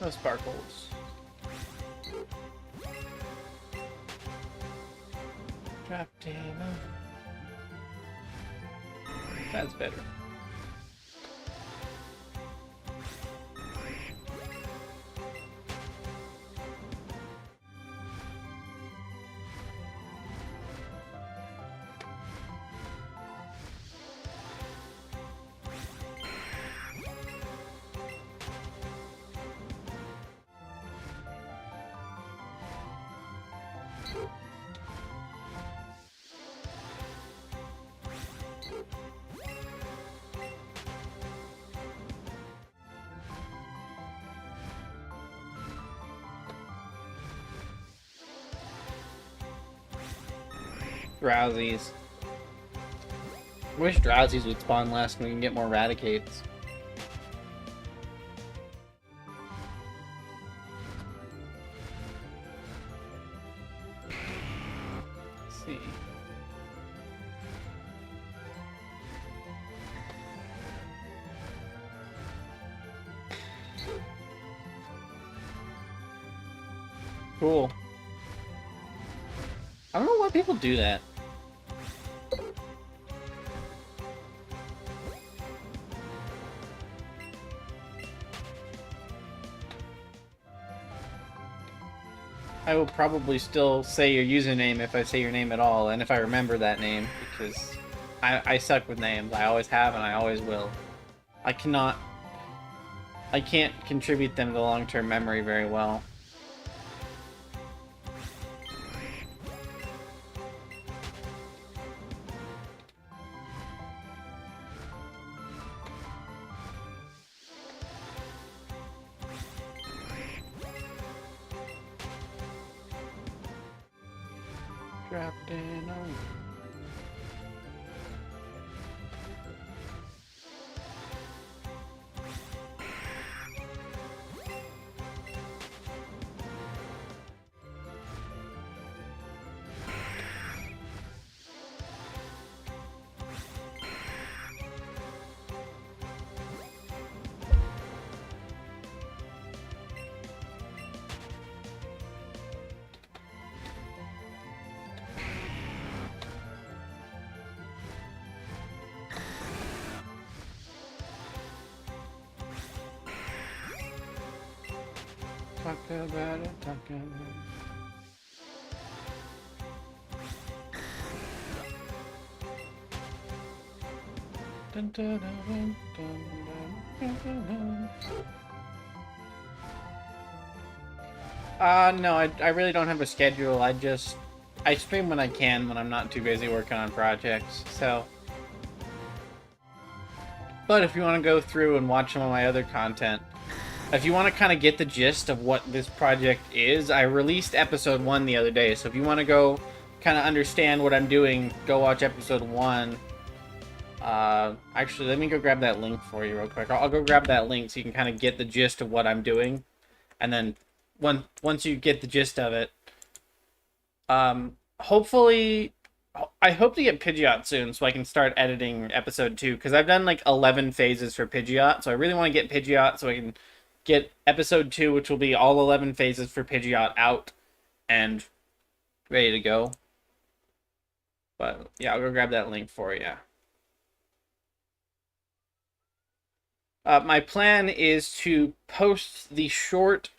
No sparkles. Trapped in. That's better. Drowsies. Wish Drowsies would spawn less and we can get more raticates. Let's see. Cool. I don't know why people do that. I will probably still say your username if I say your name at all, and if I remember that name, because I suck with names. I always have, and I always will. I can't contribute them to long-term memory very well. Trapped in a... Talk about it, talk about it. Dun, dun, dun, dun, dun, dun, dun. No, I really don't have a schedule. I stream when I can, when I'm not too busy working on projects, so. But if you want to go through and watch some of my other content, if you want to kind of get the gist of what this project is, I released episode 1 the other day, so if you want to go kind of understand what I'm doing, go watch episode 1. Actually, let me go grab that link for you real quick. I'll go grab that link so you can kind of get the gist of what I'm doing. And then once you get the gist of it, hopefully, I hope to get Pidgeot soon so I can start editing episode 2, because I've done like 11 phases for Pidgeot, so I really want to get Pidgeot so I can get episode 2, which will be all 11 phases for Pidgeot, out and ready to go. But yeah, I'll go grab that link for you. My plan is to post the short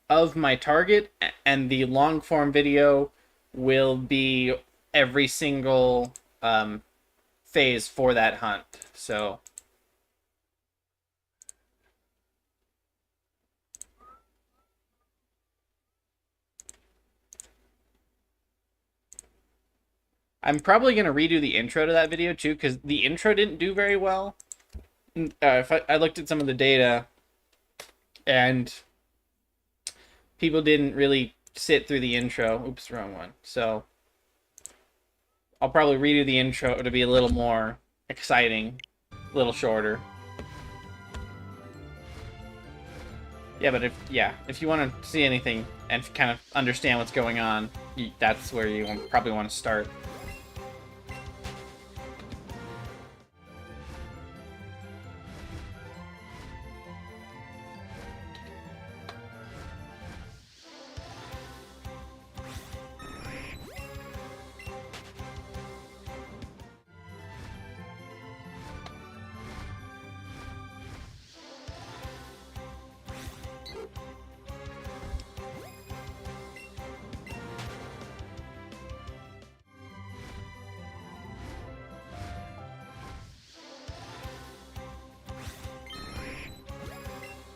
of my target, and the long form video will be every single phase for that hunt. So I'm probably going to redo the intro to that video too, because the intro didn't do very well. If I looked at some of the data, and people didn't really sit through the intro. Oops, wrong one. So I'll probably redo the intro to be a little more exciting, a little shorter. Yeah, but if you want to see anything and kind of understand what's going on, that's where you probably want to start.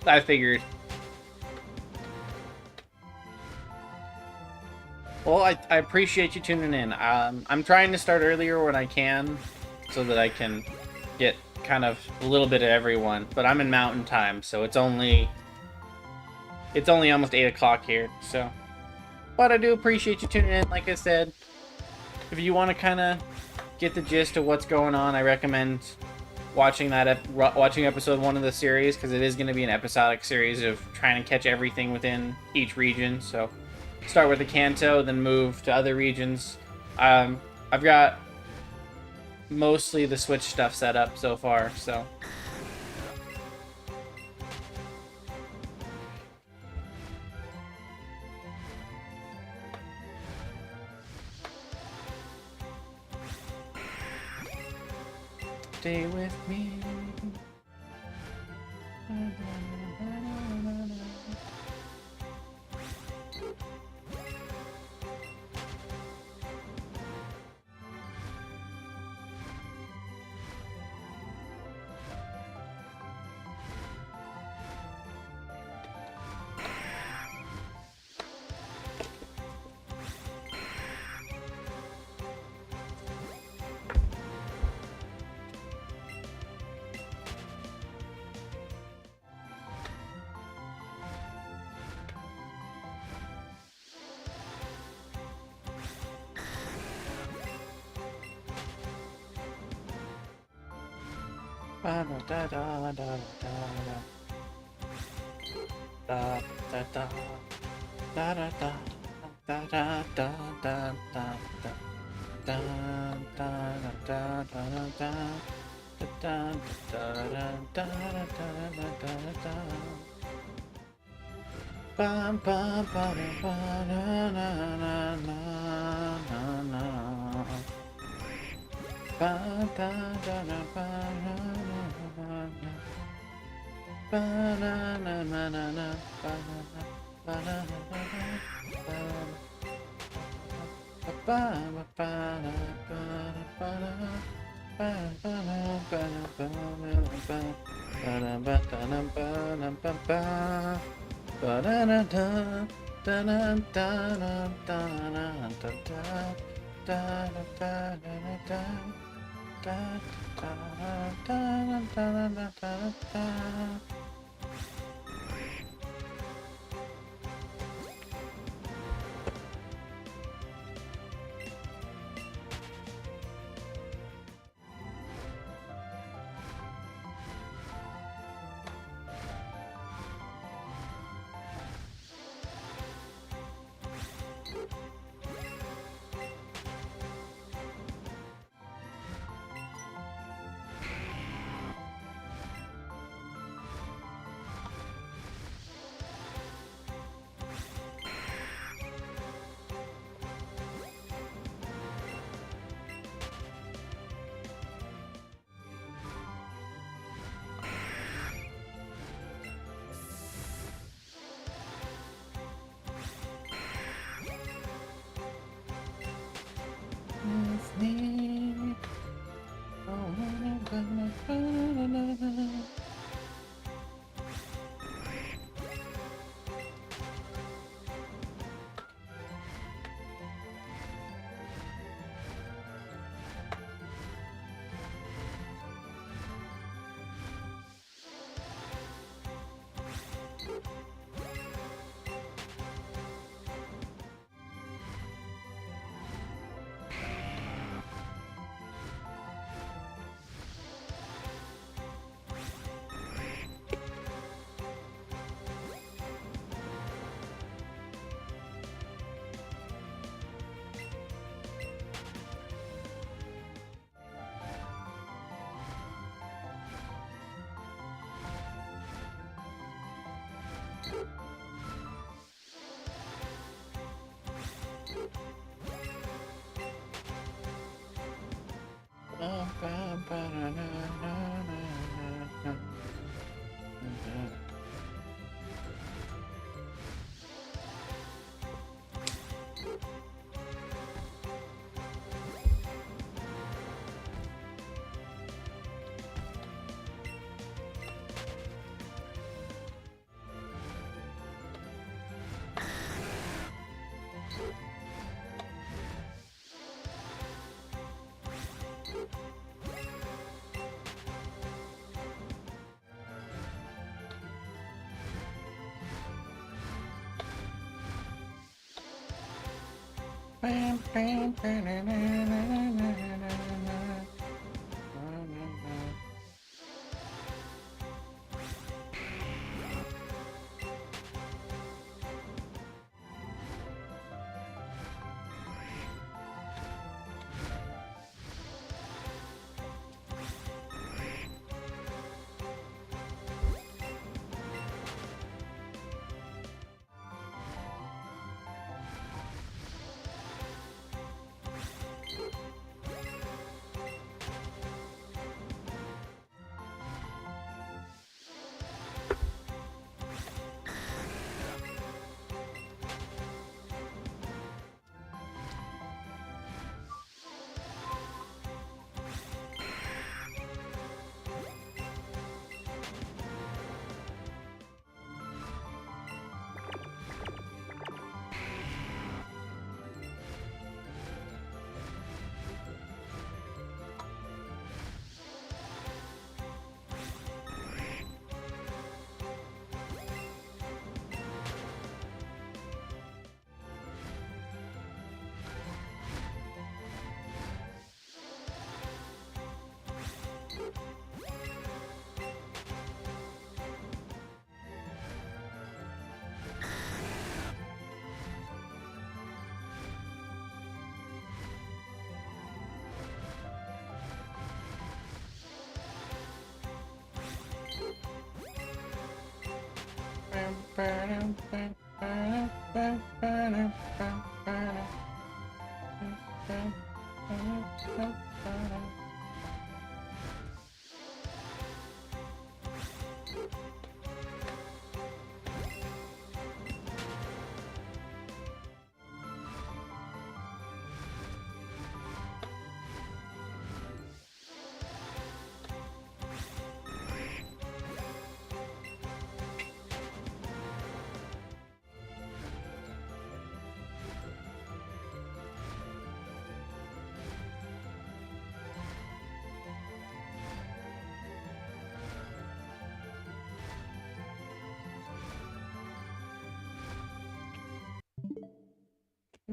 I figured. Well, I appreciate you tuning in. I'm trying to start earlier when I can, so that I can get kind of a little bit of everyone. But I'm in Mountain Time, so it's only almost 8 o'clock here. So, but I do appreciate you tuning in. Like I said, if you want to kind of get the gist of what's going on, I recommend watching episode 1 of the series, because it is going to be an episodic series of trying to catch everything within each region. So start with the Kanto, then move to other regions. I've got mostly the Switch stuff set up so far, so stay with me.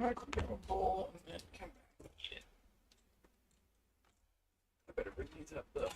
I could grab a bowl and then come back and eat it. I better bring these up though.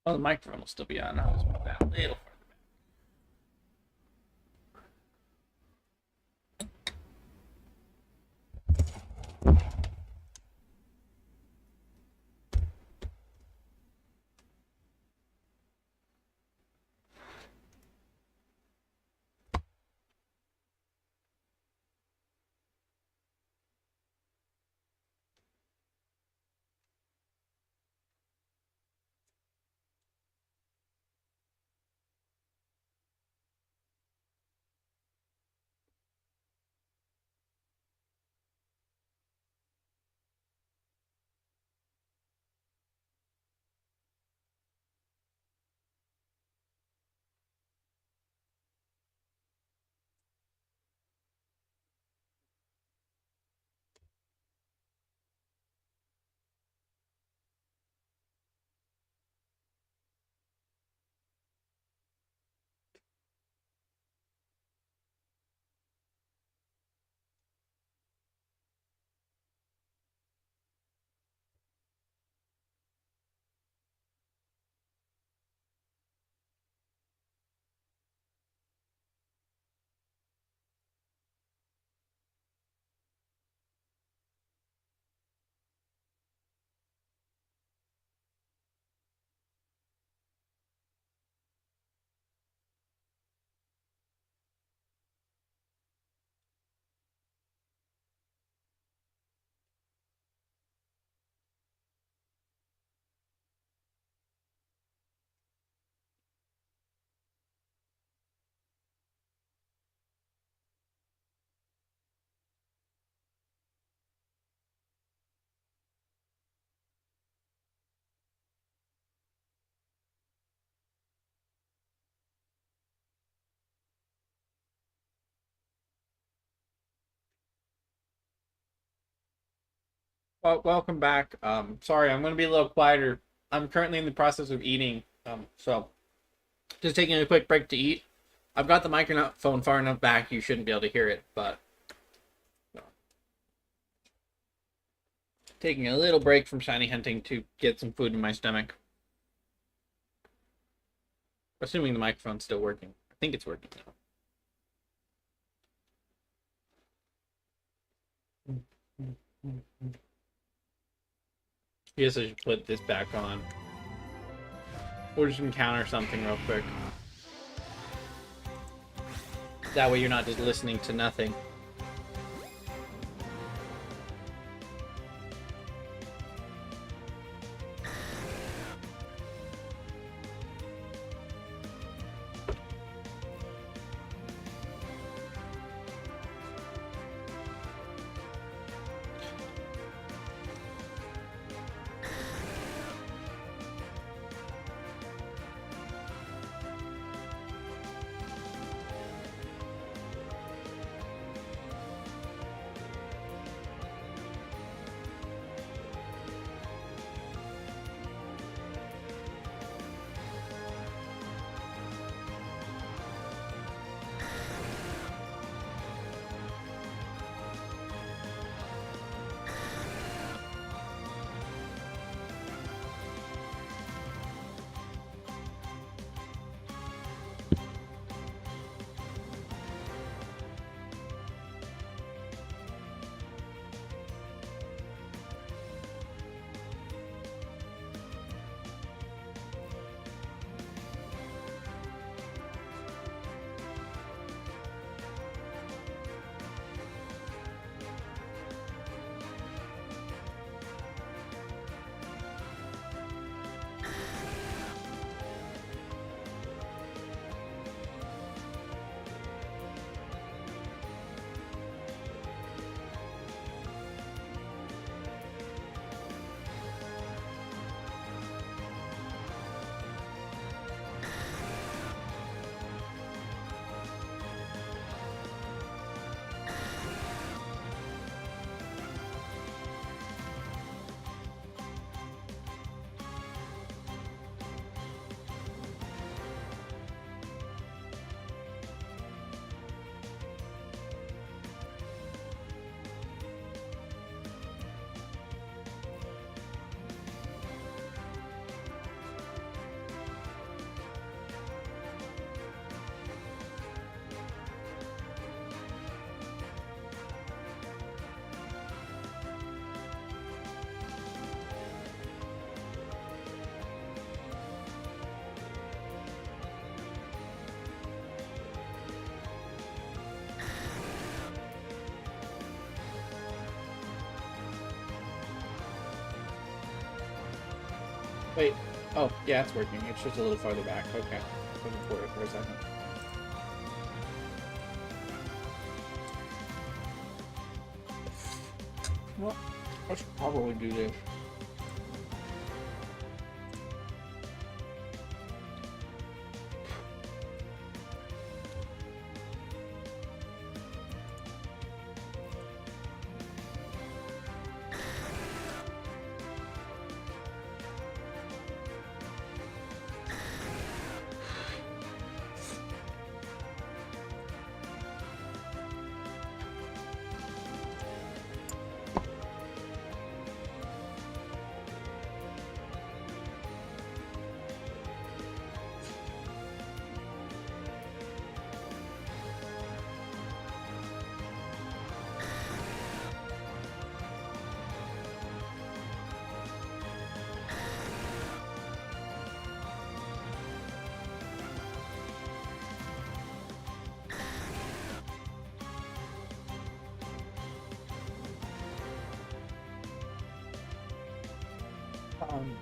Oh, the microphone will still be on. I'll just move that a little further. Well, welcome back. Sorry, I'm going to be a little quieter. I'm currently in the process of eating, so just taking a quick break to eat. I've got the microphone far enough back you shouldn't be able to hear it, but taking a little break from shiny hunting to get some food in my stomach. Assuming the microphone's still working. I think it's working now. Guess I should put this back on. Or just encounter something real quick. That way you're not just listening to nothing. Wait. Oh, yeah, it's working. It's just a little farther back. Okay. Looking for it for a second. Well, I should probably do this. Um,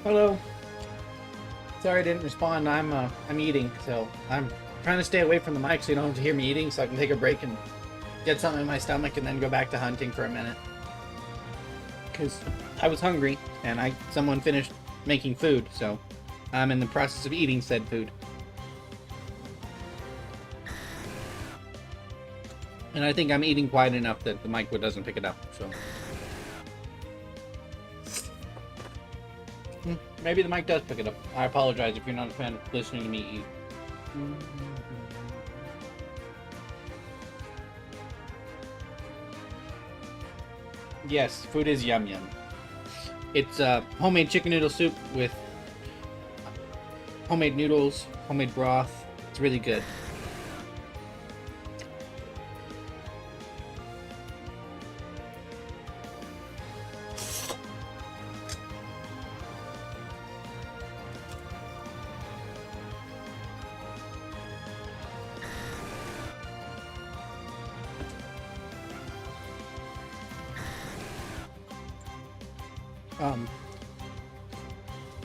Hello. Sorry I didn't respond. I'm eating, so I'm trying to stay away from the mic so you don't have to hear me eating, so I can take a break and get something in my stomach and then go back to hunting for a minute. Because I was hungry and someone finished making food, so I'm in the process of eating said food. And I think I'm eating quiet enough that the mic doesn't pick it up, so. Maybe the mic does pick it up. I apologize if you're not a fan of listening to me eat. Yes, food is yum yum. It's homemade chicken noodle soup with homemade noodles, homemade broth. It's really good.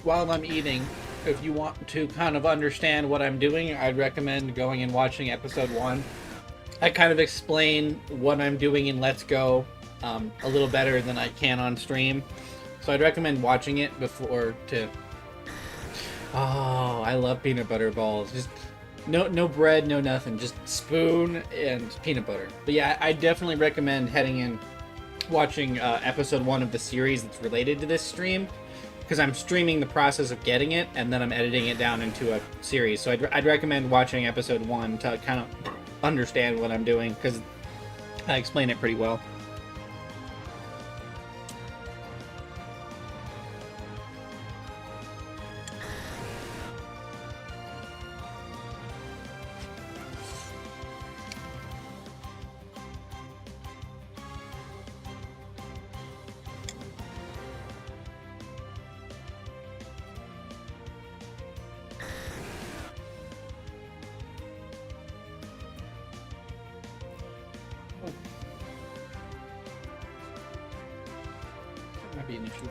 While I'm eating, if you want to kind of understand what I'm doing, I'd recommend going and watching episode 1. I kind of explain what I'm doing in Let's Go a little better than I can on stream. So I'd recommend watching it before to... Oh, I love peanut butter balls. Just no bread, no nothing. Just spoon and peanut butter. But yeah, I definitely recommend heading in, watching episode 1 of the series that's related to this stream, because I'm streaming the process of getting it, and then I'm editing it down into a series. So I'd recommend watching episode 1 to kind of understand what I'm doing, because I explain it pretty well. Might be an issue.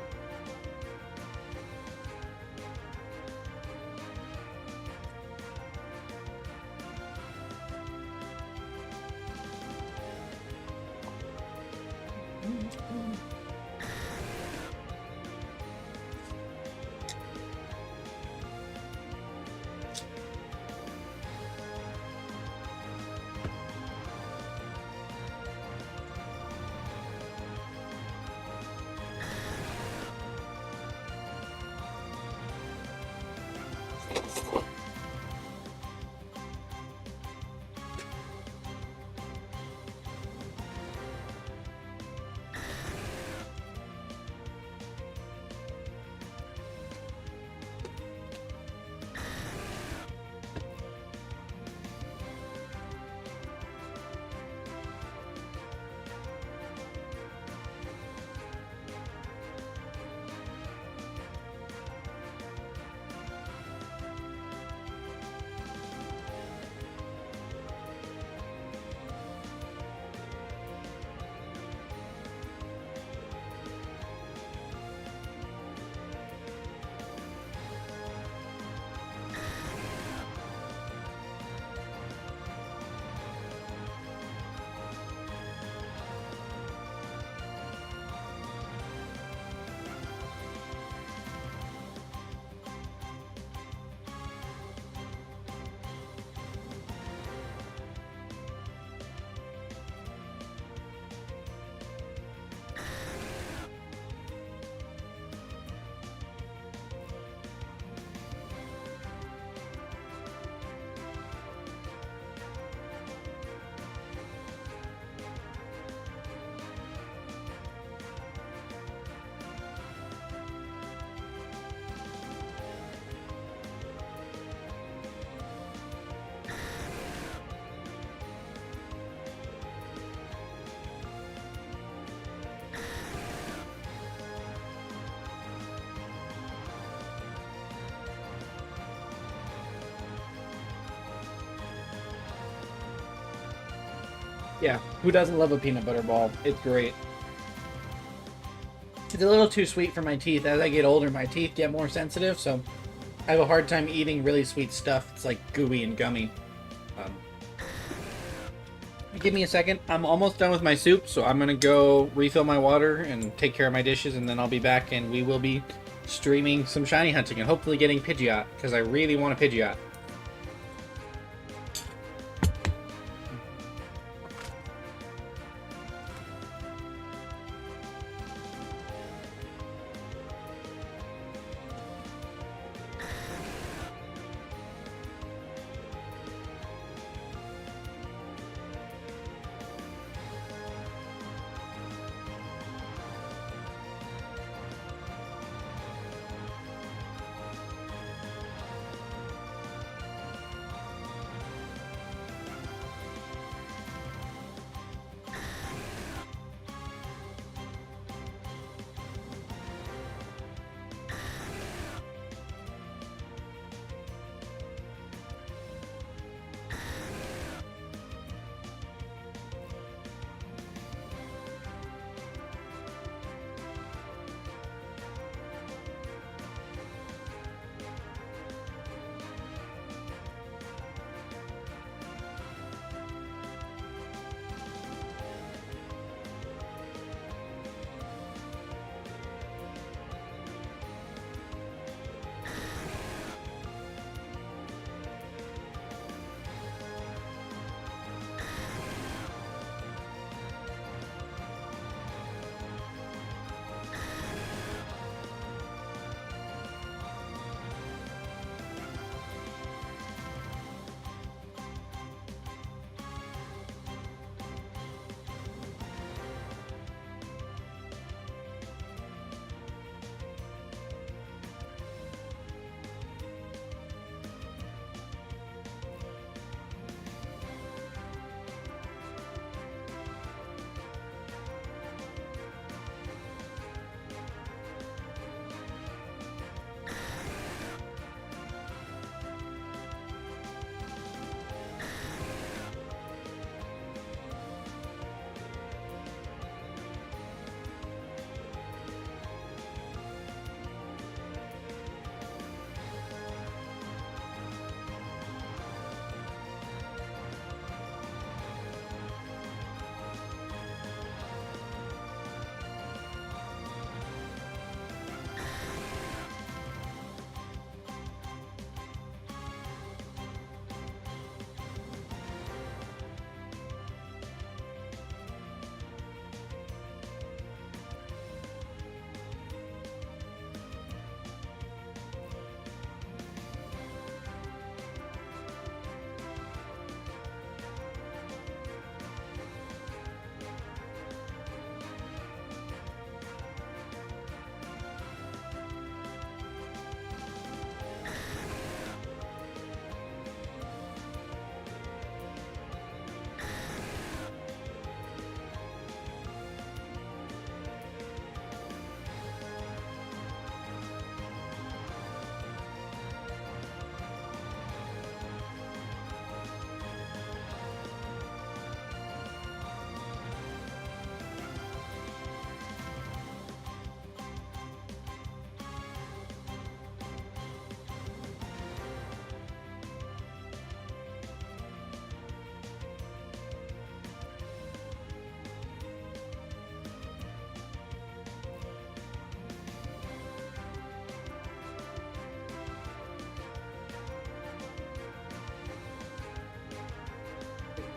Yeah, who doesn't love a peanut butter ball? It's great. It's a little too sweet for my teeth. As I get older, my teeth get more sensitive, so I have a hard time eating really sweet stuff. It's like gooey and gummy. Give me a second. I'm almost done with my soup, so I'm gonna go refill my water and take care of my dishes, and then I'll be back, and we will be streaming some shiny hunting and hopefully getting Pidgeot, because I really want a Pidgeot.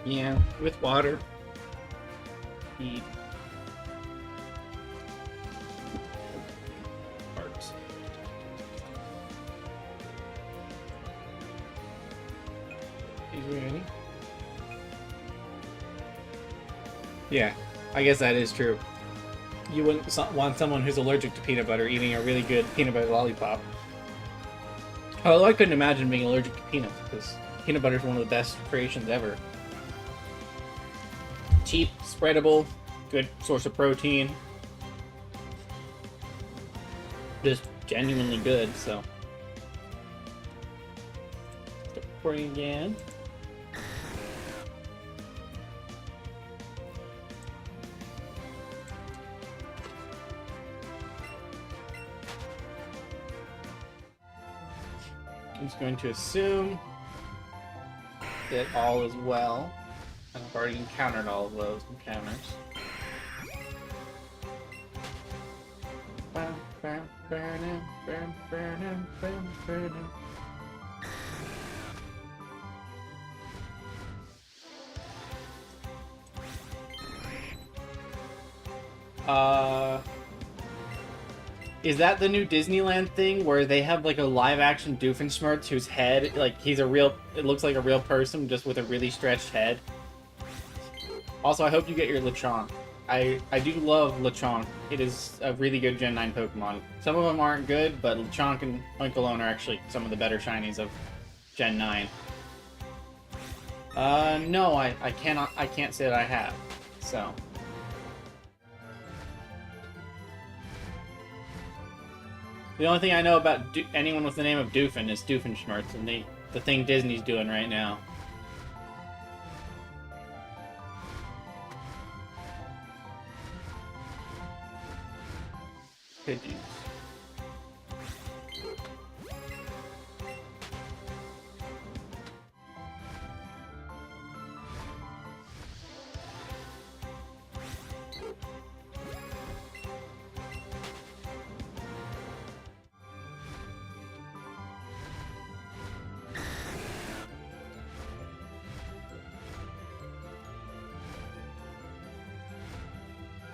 Yeah, with water. Eat. Parts. Is there any? Yeah, I guess that is true. You wouldn't want someone who's allergic to peanut butter eating a really good peanut butter lollipop. Although I couldn't imagine being allergic to peanuts, because peanut butter is one of the best creations ever. Cheap, spreadable, good source of protein. Just genuinely good, so. Recording again. I'm just going to assume that all is well. And I've already encountered all of those encounters. Is that the new Disneyland thing where they have like a live-action Doofenshmirtz whose head, like he's a real, it looks like a real person just with a really stretched head? Also, I hope you get your Lechonk. I do love Lechonk. It is a really good Gen 9 Pokemon. Some of them aren't good, but Lechonk and Oinkologne are actually some of the better shinies of Gen 9. No, I can't say that I have, so. The only thing I know about anyone with the name of Doofen is Doofenshmirtz, and the thing Disney's doing right now. Pidgeys.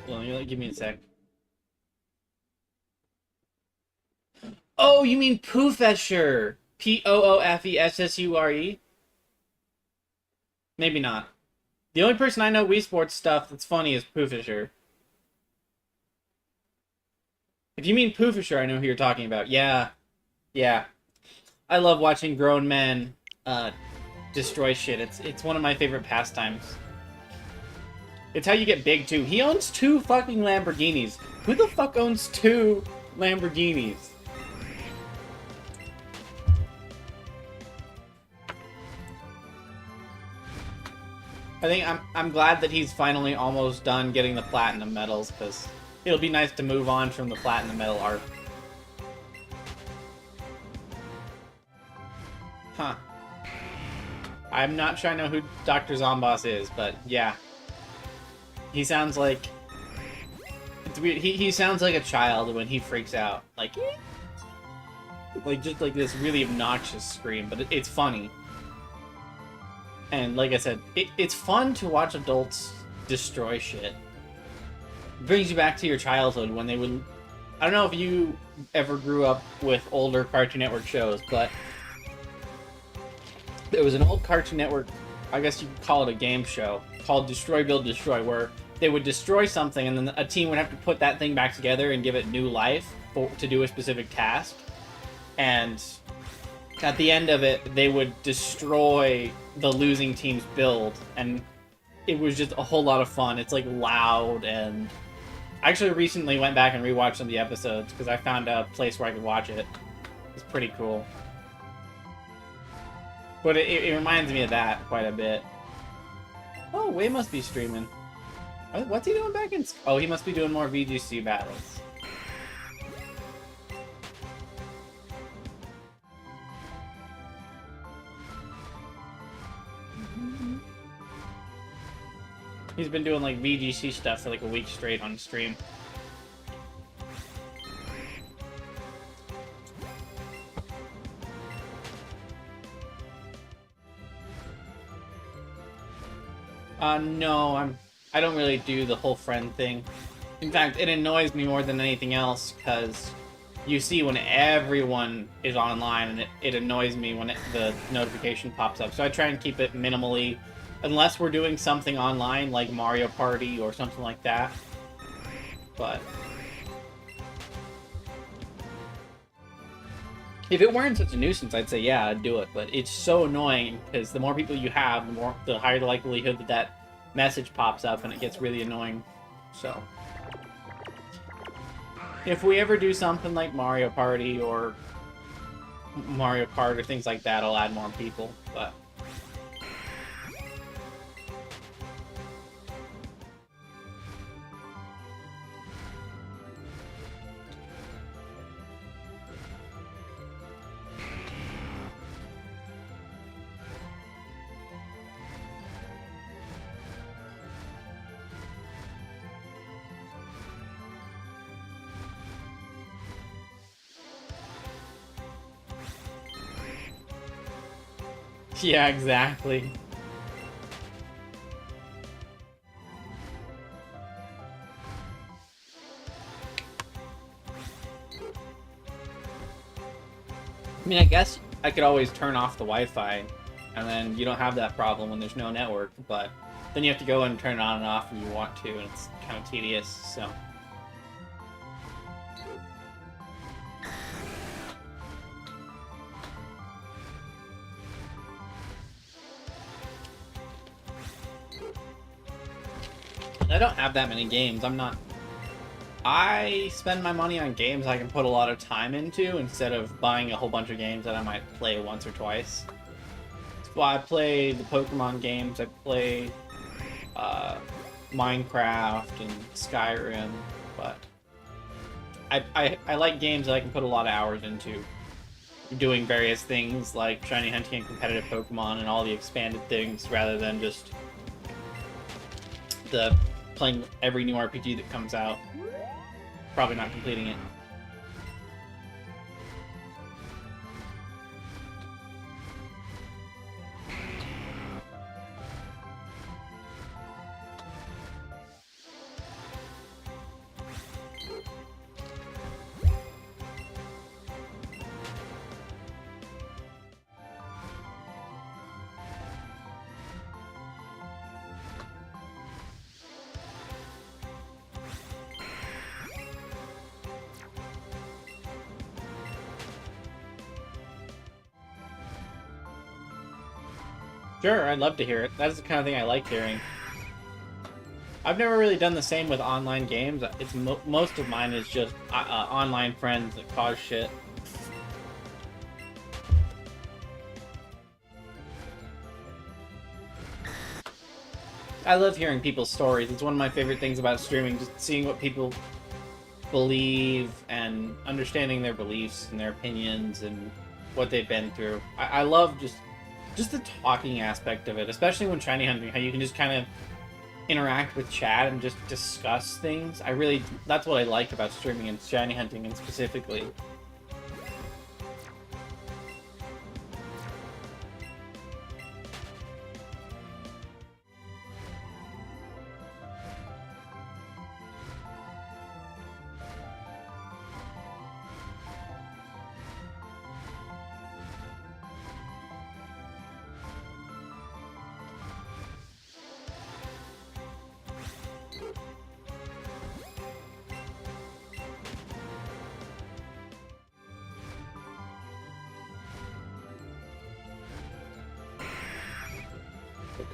Well, give me a sec. Oh, you mean Poofessure? Poofessure? Maybe not. The only person I know Wii Sports stuff that's funny is Poofessure. If you mean Poofessure, I know who you're talking about. Yeah. Yeah. I love watching grown men destroy shit. It's one of my favorite pastimes. It's how you get big, too. He owns 2 fucking Lamborghinis. Who the fuck owns 2 Lamborghinis? I think I'm glad that he's finally almost done getting the platinum medals, because it'll be nice to move on from the platinum medal art. Huh. I'm not sure I know who Dr. Zomboss is, but yeah. He sounds like... It's weird. He sounds like a child when he freaks out. Like just like this really obnoxious scream, but it's funny. And like I said, it's fun to watch adults destroy shit. It brings you back to your childhood when they would... I don't know if you ever grew up with older Cartoon Network shows, but there was an old Cartoon Network, I guess you could call it a game show, called Destroy, Build, Destroy, where they would destroy something and then a team would have to put that thing back together and give it new life to do a specific task. And at the end of it, they would destroy the losing team's build, and it was just a whole lot of fun. It's like loud, and I actually recently went back and rewatched some of the episodes because I found a place where I could watch it. It's pretty cool. But it reminds me of that quite a bit. Oh, Wei must be streaming. What's he doing back in... Oh, he must be doing more VGC battles. He's been doing like VGC stuff for like a week straight on stream. No, I don't really do the whole friend thing. In fact, it annoys me more than anything else, because you see when everyone is online, and it annoys me when the notification pops up. So I try and keep it minimally, unless we're doing something online, like Mario Party or something like that. But if it weren't such a nuisance, I'd say, yeah, I'd do it. But it's so annoying, because the more people you have, the higher the likelihood that that message pops up, and it gets really annoying. So if we ever do something like Mario Party or Mario Kart or things like that, I'll add more people, but... Yeah, exactly. I mean, I guess I could always turn off the Wi-Fi, and then you don't have that problem when there's no network, but then you have to go and turn it on and off if you want to, and it's kind of tedious, so... I don't have that many games. I spend my money on games I can put a lot of time into instead of buying a whole bunch of games that I might play once or twice. That's why I play the Pokemon games. I play Minecraft and Skyrim, but I like games that I can put a lot of hours into, doing various things like shiny hunting and competitive Pokemon and all the expanded things, rather than just the playing every new RPG that comes out. Probably not completing it. Sure, I'd love to hear it. That is the kind of thing I like hearing. I've never really done the same with online games. It's most of mine is just online friends that cause shit. I love hearing people's stories. It's one of my favorite things about streaming, just seeing what people believe and understanding their beliefs and their opinions and what they've been through. I love just the talking aspect of it, especially when shiny hunting, how you can just kind of interact with chat and just discuss things. That's what I like about streaming and shiny hunting, and specifically.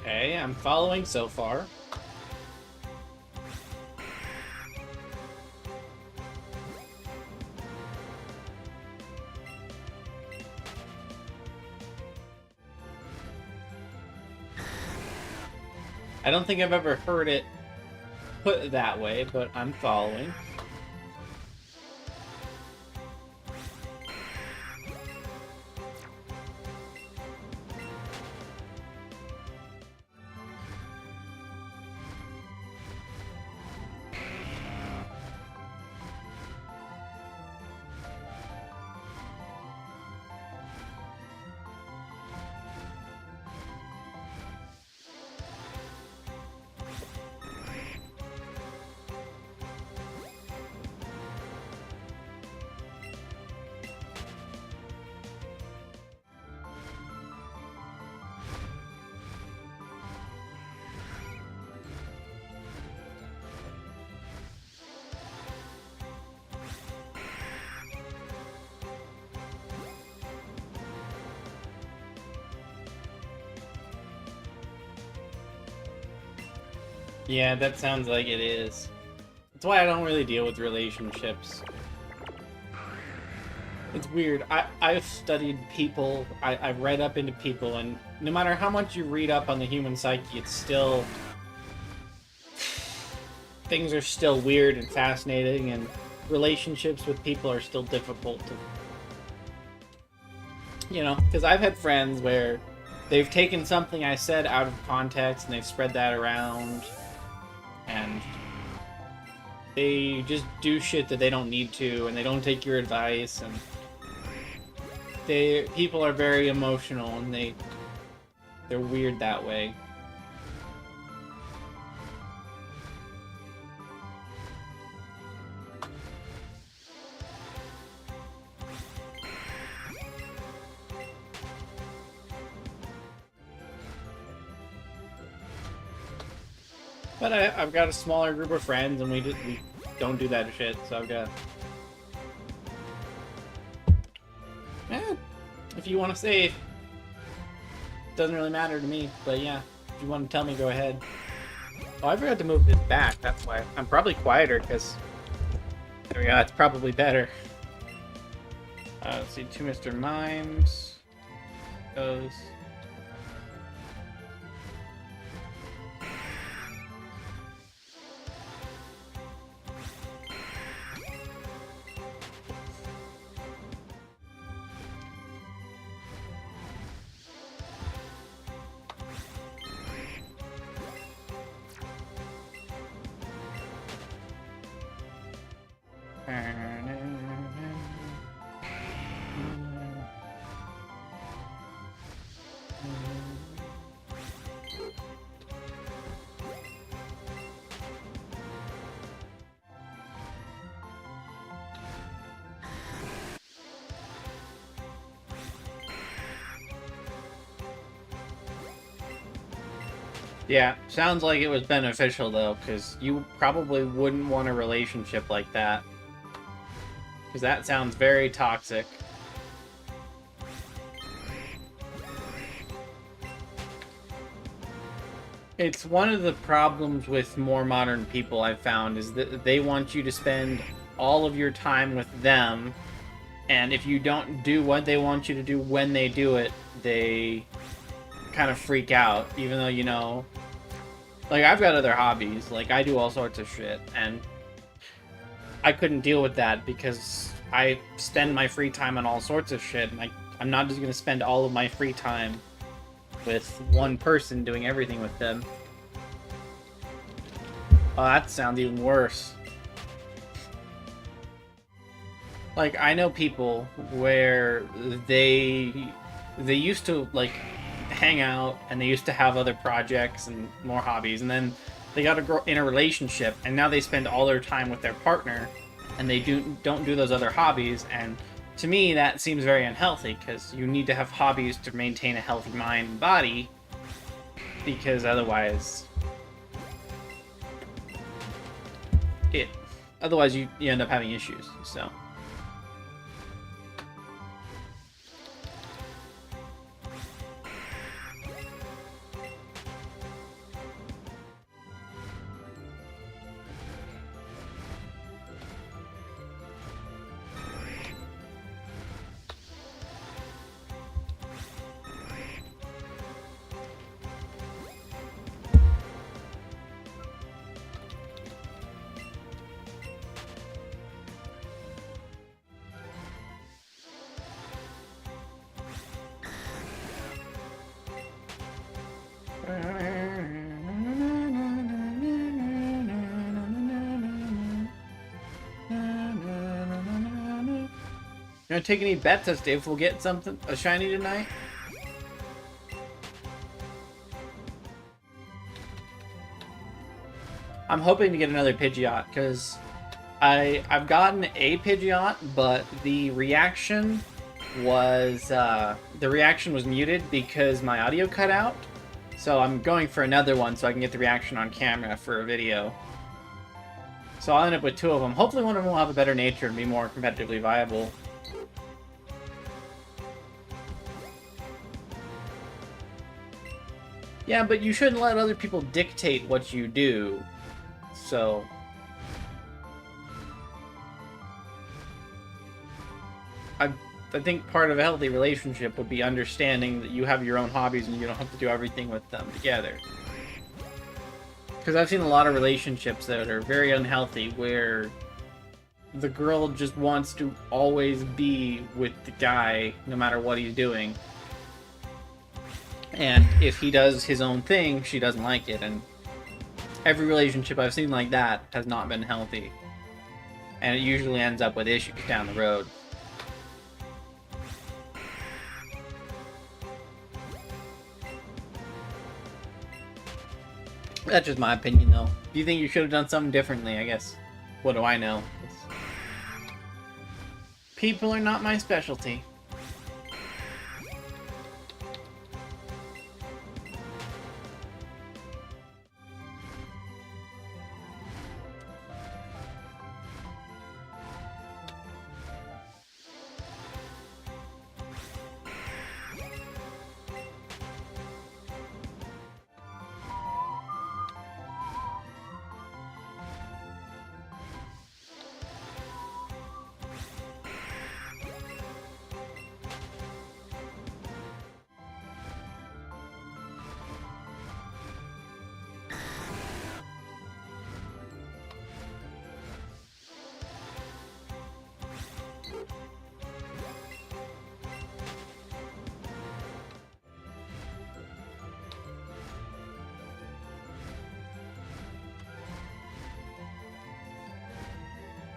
Okay, I'm following so far. I don't think I've ever heard it put that way, but I'm following. Yeah, that sounds like it is. That's why I don't really deal with relationships. It's weird. I've studied people, I've read up into people, and no matter how much you read up on the human psyche, it's still... things are still weird and fascinating, and relationships with people are still difficult to... You know, because I've had friends where they've taken something I said out of context and they've spread that around, and they just do shit that they don't need to, and they don't take your advice, and people are very emotional, and they're weird that way. But I've got a smaller group of friends, and we don't do that shit, so I've got... if you want to save, it doesn't really matter to me, but yeah, if you want to tell me, go ahead. Oh, I forgot to move this back, that's why. I'm probably quieter, because... there we go, that's probably better. Let's see, 2 Mr. Mimes. Goes... Yeah, sounds like it was beneficial, though, because you probably wouldn't want a relationship like that. Because that sounds very toxic. It's one of the problems with more modern people I've found, is that they want you to spend all of your time with them, and if you don't do what they want you to do when they do it, they kind of freak out, even though, you know... Like, I've got other hobbies, like, I do all sorts of shit, and I couldn't deal with that because I spend my free time on all sorts of shit, and I'm not just gonna spend all of my free time with one person doing everything with them. Oh, that sounds even worse. Like, I know people where they used to, like, hang out, and they used to have other projects and more hobbies, and then they got in a relationship, and now they spend all their time with their partner, and they don't do those other hobbies, and to me that seems very unhealthy, because you need to have hobbies to maintain a healthy mind and body, because otherwise you end up having issues, so... You wanna take any bets as to if we'll get a shiny tonight? I'm hoping to get another Pidgeot, because I've gotten a Pidgeot, but the reaction was muted because my audio cut out. So I'm going for another one so I can get the reaction on camera for a video. So I'll end up with 2 of them. Hopefully one of them will have a better nature and be more competitively viable. Yeah, but you shouldn't let other people dictate what you do. So... I think part of a healthy relationship would be understanding that you have your own hobbies and you don't have to do everything with them together. Because I've seen a lot of relationships that are very unhealthy where the girl just wants to always be with the guy no matter what he's doing. And if he does his own thing, she doesn't like it. And every relationship I've seen like that has not been healthy. And it usually ends up with issues down the road. That's just my opinion, though. If you think you should have done something differently, I guess. What do I know? People are not my specialty.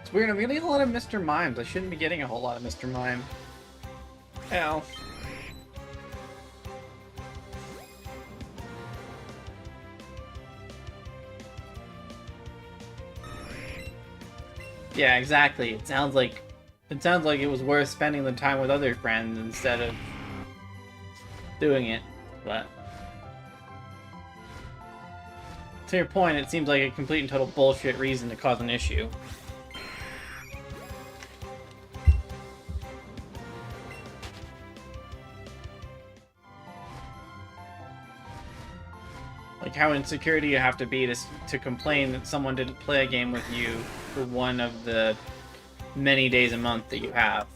It's weird, I'm getting a lot of Mr. Mimes. I shouldn't be getting a whole lot of Mr. Mime. Ow. Yeah, exactly. It sounds like it was worth spending the time with other friends instead of doing it, but to your point, it seems like a complete and total bullshit reason to cause an issue. Like, how insecure do you have to be to complain that someone didn't play a game with you for one of the many days a month that you have?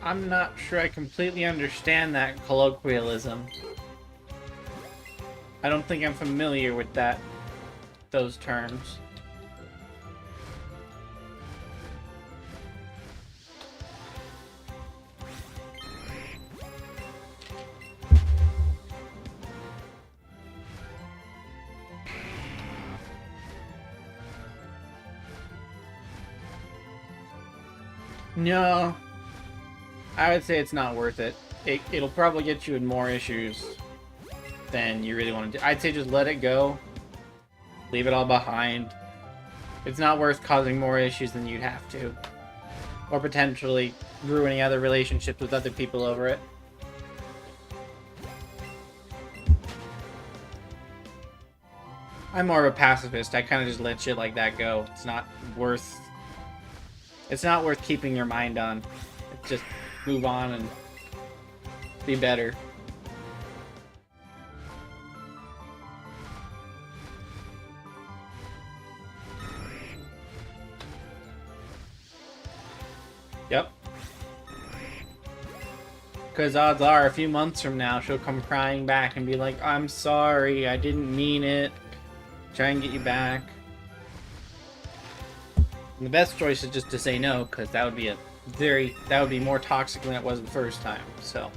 I'm not sure I completely understand that colloquialism. I don't think I'm familiar with those terms. No, I would say it's not worth it. It'll probably get you in more issues than you really want to do. I'd say just let it go. Leave it all behind. It's not worth causing more issues than you'd have to. Or potentially ruining other relationships with other people over it. I'm more of a pacifist. I kind of just let shit like that go. It's not worth keeping your mind on. Just move on and be better. Yep. Because odds are, a few months from now, she'll come crying back and be like, I'm sorry, I didn't mean it. Try and get you back. And the best choice is just to say no, because that would be more toxic than it was the first time, so.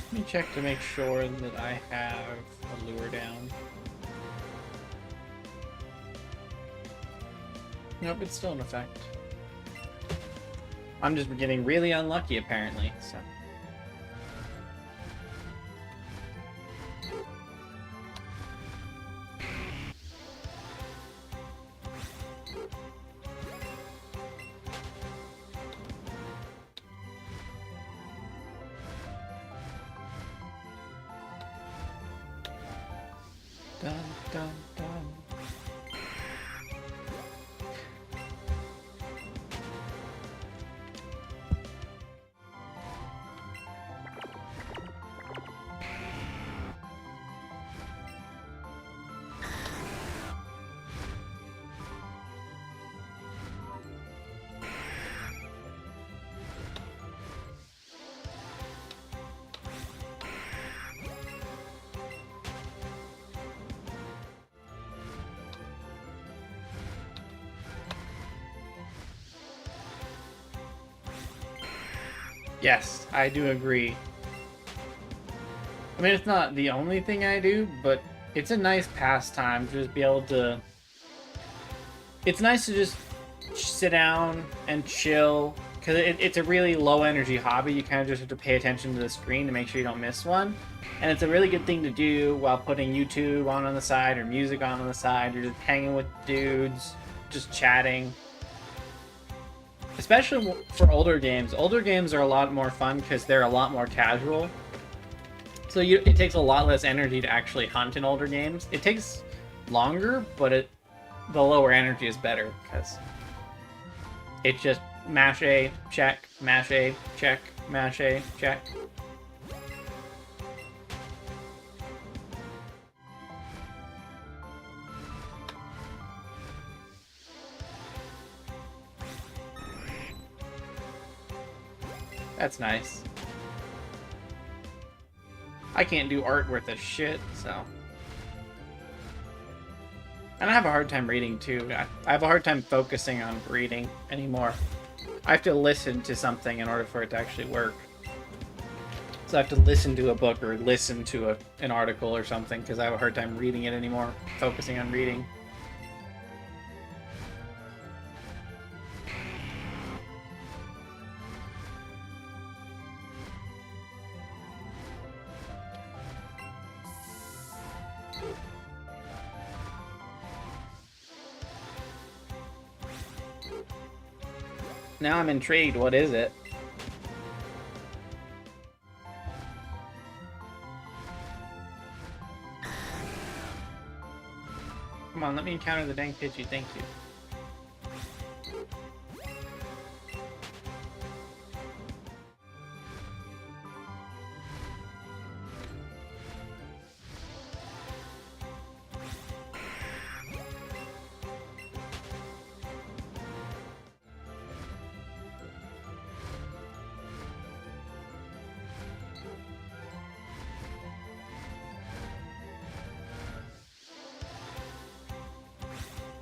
Let me check to make sure that I have a lure down. Nope, it's still in effect. I'm just getting really unlucky, apparently, so. Dun, dun, dun. Yes, I do agree. I mean, it's not the only thing I do, but it's a nice pastime to just be able to... It's nice to just sit down and chill, because it's a really low-energy hobby. You kind of just have to pay attention to the screen to make sure you don't miss one. And it's a really good thing to do while putting YouTube on the side, or music on the side, or just hanging with dudes, just chatting. Especially for older games. Older games are a lot more fun because they're a lot more casual. So it takes a lot less energy to actually hunt in older games. It takes longer, but the lower energy is better because it's just mash A, check, mash A, check, mash A, check. That's nice. I can't do art worth a shit, so. And I have a hard time reading, too. I have a hard time focusing on reading anymore. I have to listen to something in order for it to actually work. So I have to listen to a book or listen to an article or something, because I have a hard time reading it anymore, focusing on reading. Now I'm intrigued. What is it? Come on, let me encounter the dang Pidgey, thank you.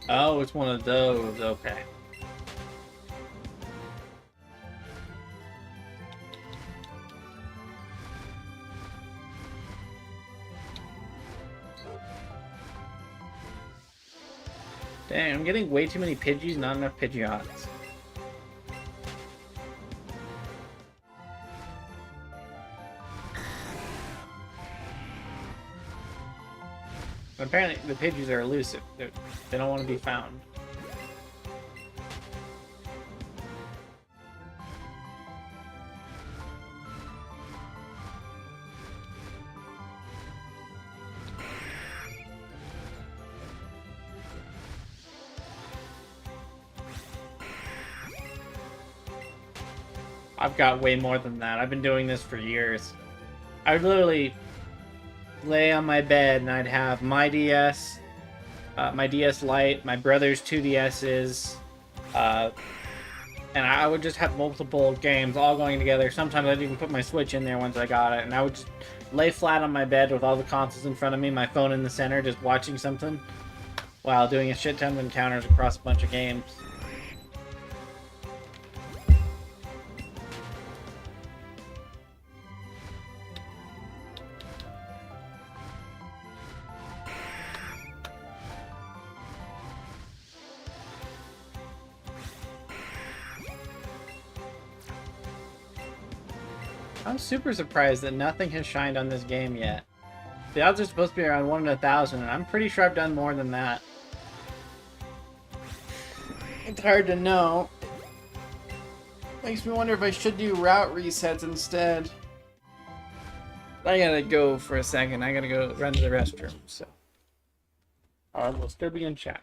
Oh, it's one of those, okay. Dang, I'm getting way too many Pidgeys, not enough Pidgeots. Apparently, the Pidgeys are elusive. They don't want to be found. I've got way more than that. I've been doing this for years. I would literally lay on my bed and I'd have my DS, my DS Lite, my brother's 2DS's, and I would just have multiple games all going together. Sometimes I'd even put my Switch in there once I got it, and I would just lay flat on my bed with all the consoles in front of me, my phone in the center, just watching something while doing a shit ton of encounters across a bunch of games. I'm super surprised that nothing has shined on this game yet. The odds are supposed to be around 1 in 1,000, and I'm pretty sure I've done more than that. It's hard to know. Makes me wonder if I should do route resets instead. I gotta go for a second. I gotta go run to the restroom, so. We'll still be in chat.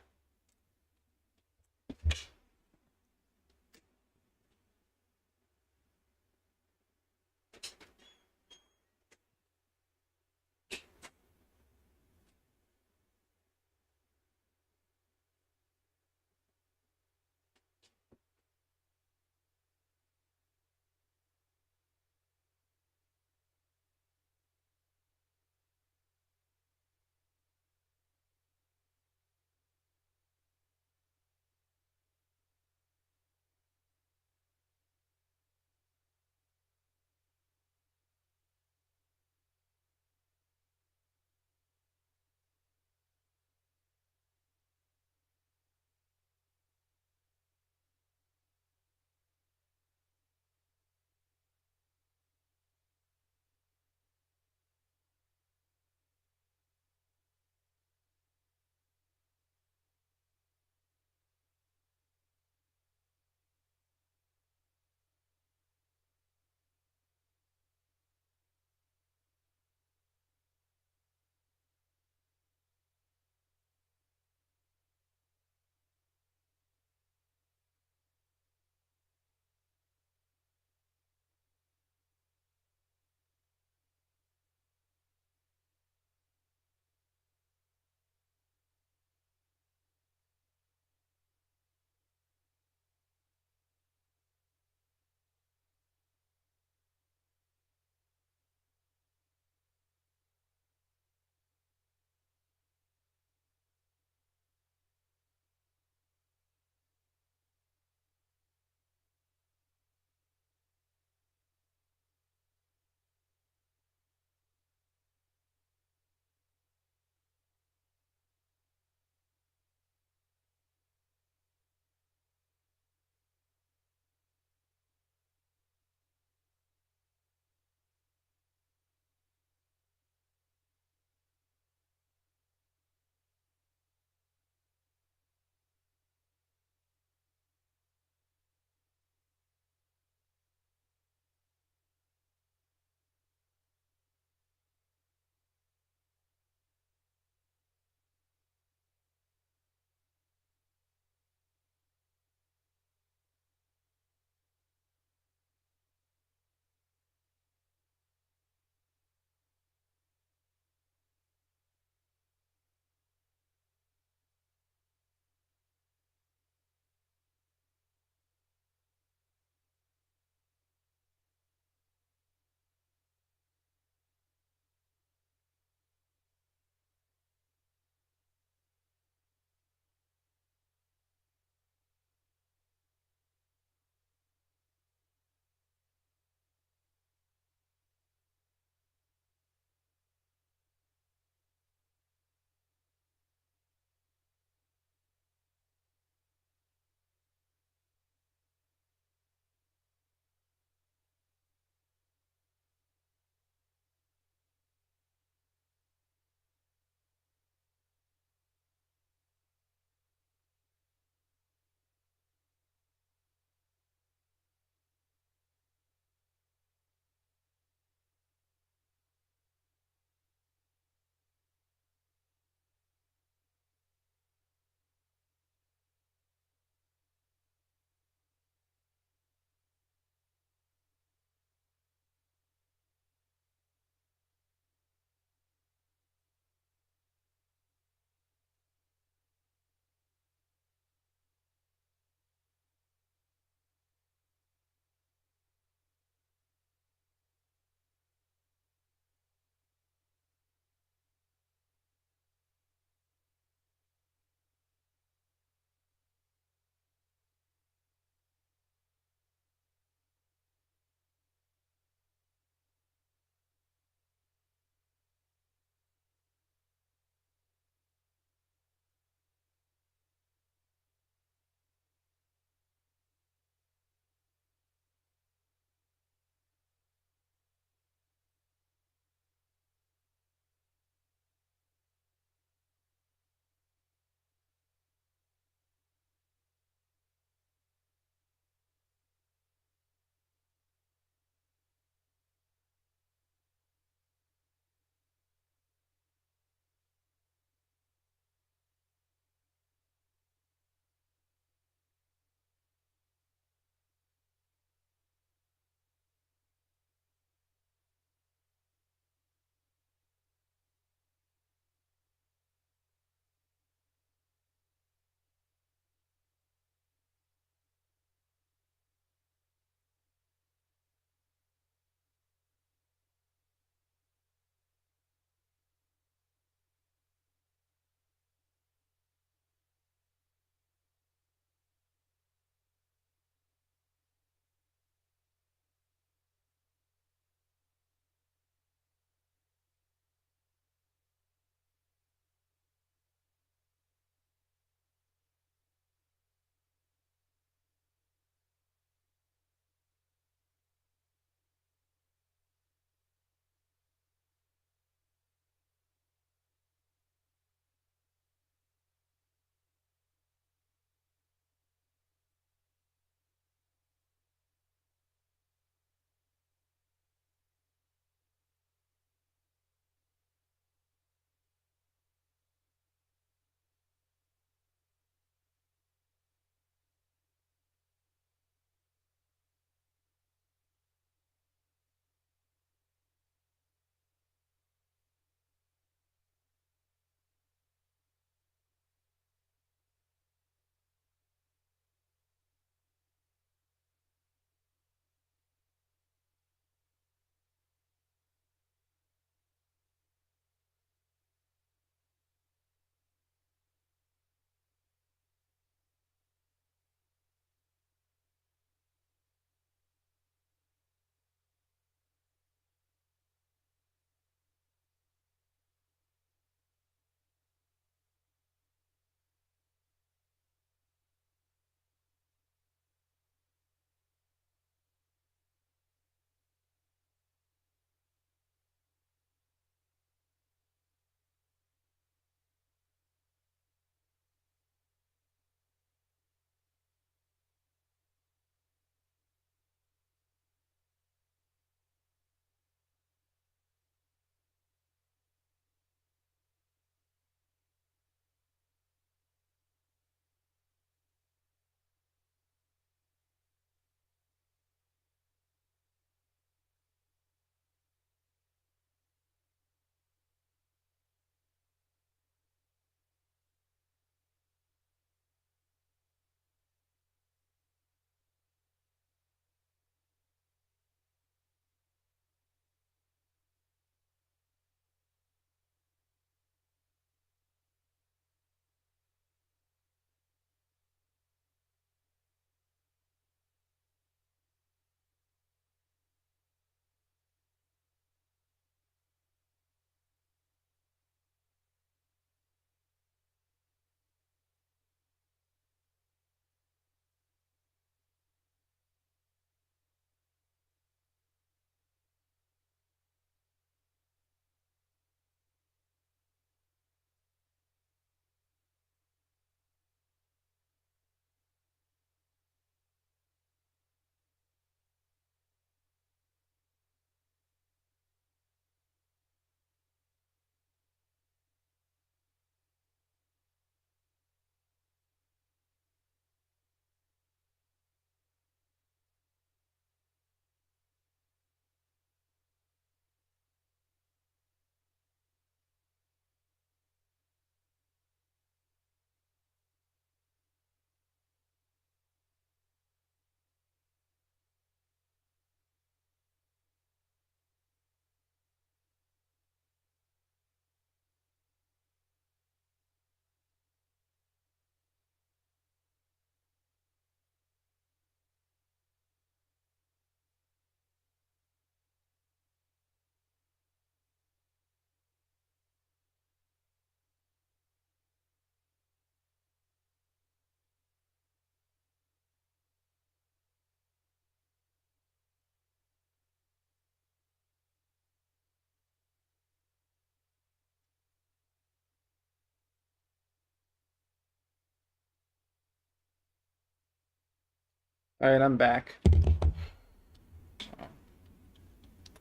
Alright, I'm back.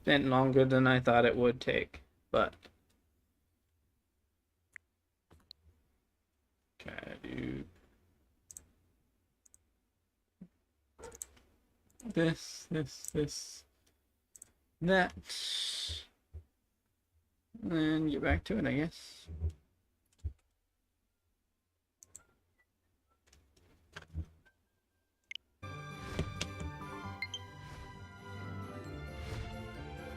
Been longer than I thought it would take, but... Can I do... this, that... And get back to it, I guess.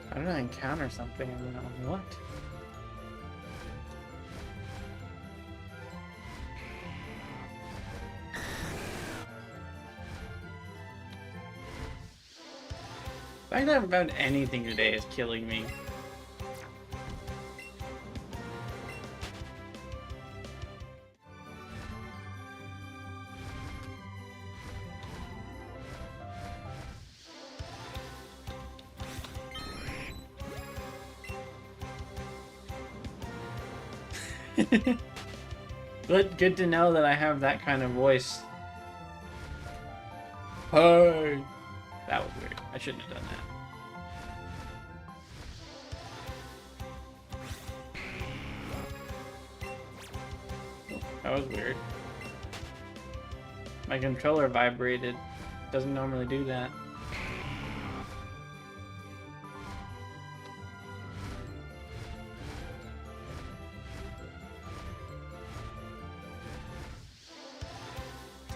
How did I encounter something? I don't know what. The fact that I haven't found anything today is killing me. But good to know that I have that kind of voice. Hey! That was weird. I shouldn't have done that. That was weird. My controller vibrated. Doesn't normally do that.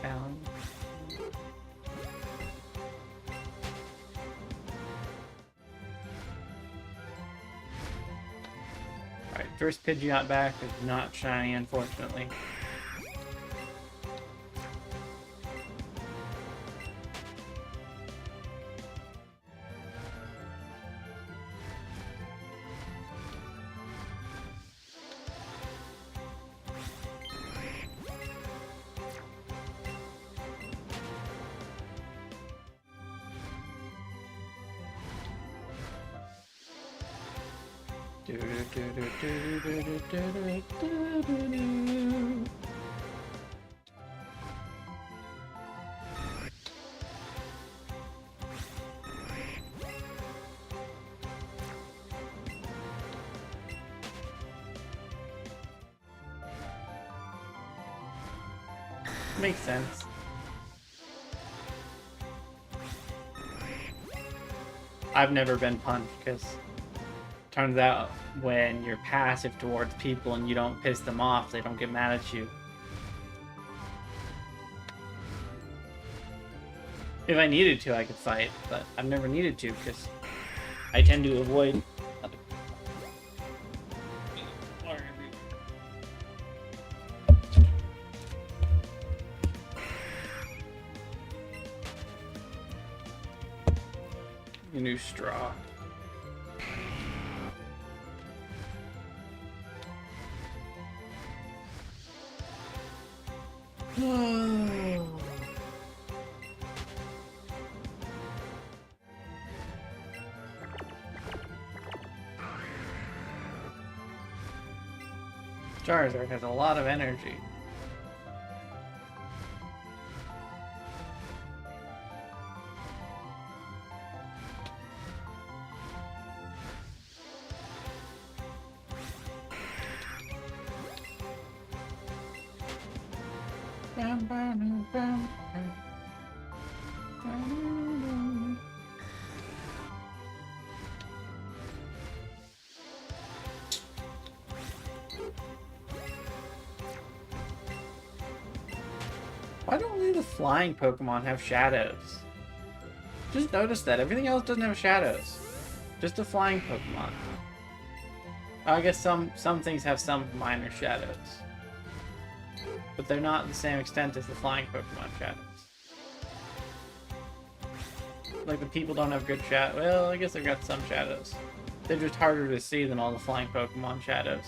Down. Alright, first Pidgeot back is not shiny, unfortunately. Makes sense. I've never been punched because turns out when you're passive towards people and you don't piss them off, they don't get mad at you. If I needed to, I could fight, but I've never needed to because I tend to avoid other a new straw. Charizard has a lot of energy. Why don't only the flying Pokemon have shadows? Just noticed that. Everything else doesn't have shadows. Just the flying Pokemon. I guess some things have some minor shadows. But they're not the same extent as the flying Pokemon shadows. Like the people don't have good shadows. Well, I guess they've got some shadows. They're just harder to see than all the flying Pokemon shadows.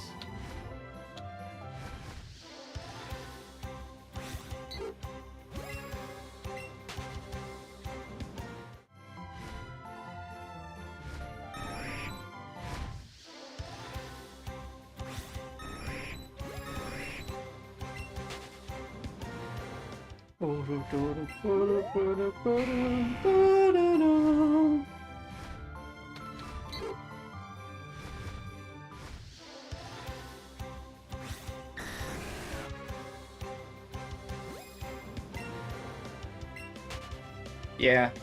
Yeah,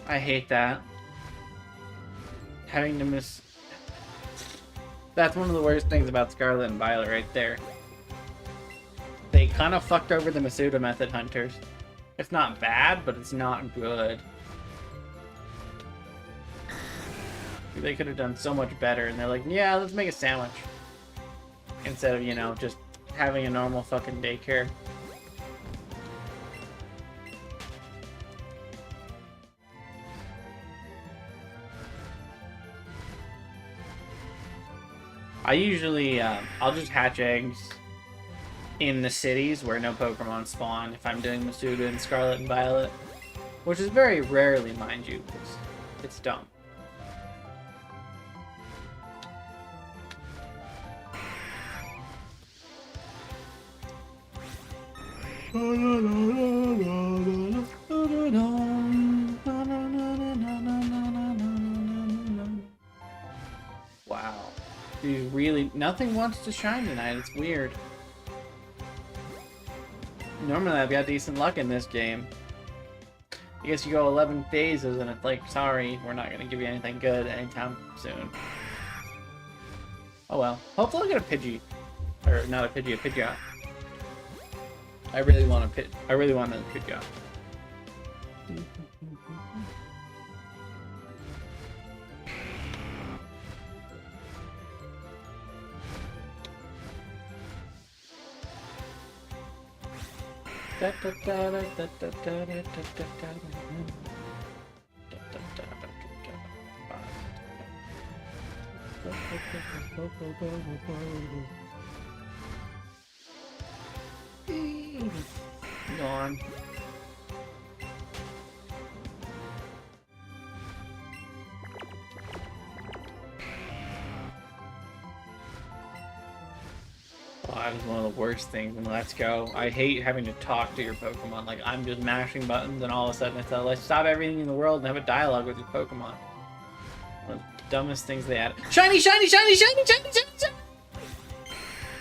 I hate that. Having to miss... That's one of the worst things about Scarlet and Violet right there. They kind of fucked over the Masuda method hunters. It's not bad, but it's not good. They could have done so much better, and they're like, yeah, let's make a sandwich. Instead of, you know, just having a normal fucking daycare. I usually, I'll just hatch eggs in the cities where no Pokemon spawn if I'm doing Masuda and Scarlet and Violet. Which is very rarely, mind you, because it's dumb. Wow. Dude, really, nothing wants to shine tonight. It's weird. Normally I've got decent luck in this game. I guess you go 11 phases and it's like, sorry, we're not going to give you anything good anytime soon. Oh well. Hopefully I'll get a Pidgey. Or not a Pidgey, a Pidgeot. I really want a Pidgeot. Gone. Oh, that is one of the worst things in Let's Go. I hate having to talk to your Pokemon. Like, I'm just mashing buttons and all of a sudden it's like, let's stop everything in the world and have a dialogue with your Pokemon. One of the dumbest things they added. Shiny, shiny, shiny, shiny, shiny, shiny, shiny!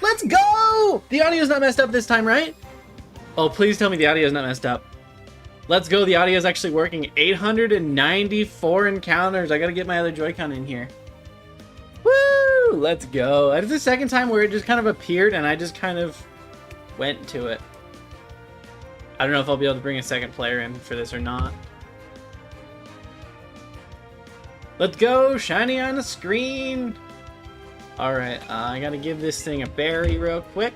Let's go! The audio's not messed up this time, right? Oh, please tell me the audio's not messed up. Let's go, the audio's actually working. 894 encounters. I gotta get my other Joy-Con in here. Woo! Let's go. That is the second time where it just kind of appeared and I just kind of went to it. I don't know if I'll be able to bring a second player in for this or not. Let's go! Shiny on the screen! Alright, I gotta give this thing a berry real quick.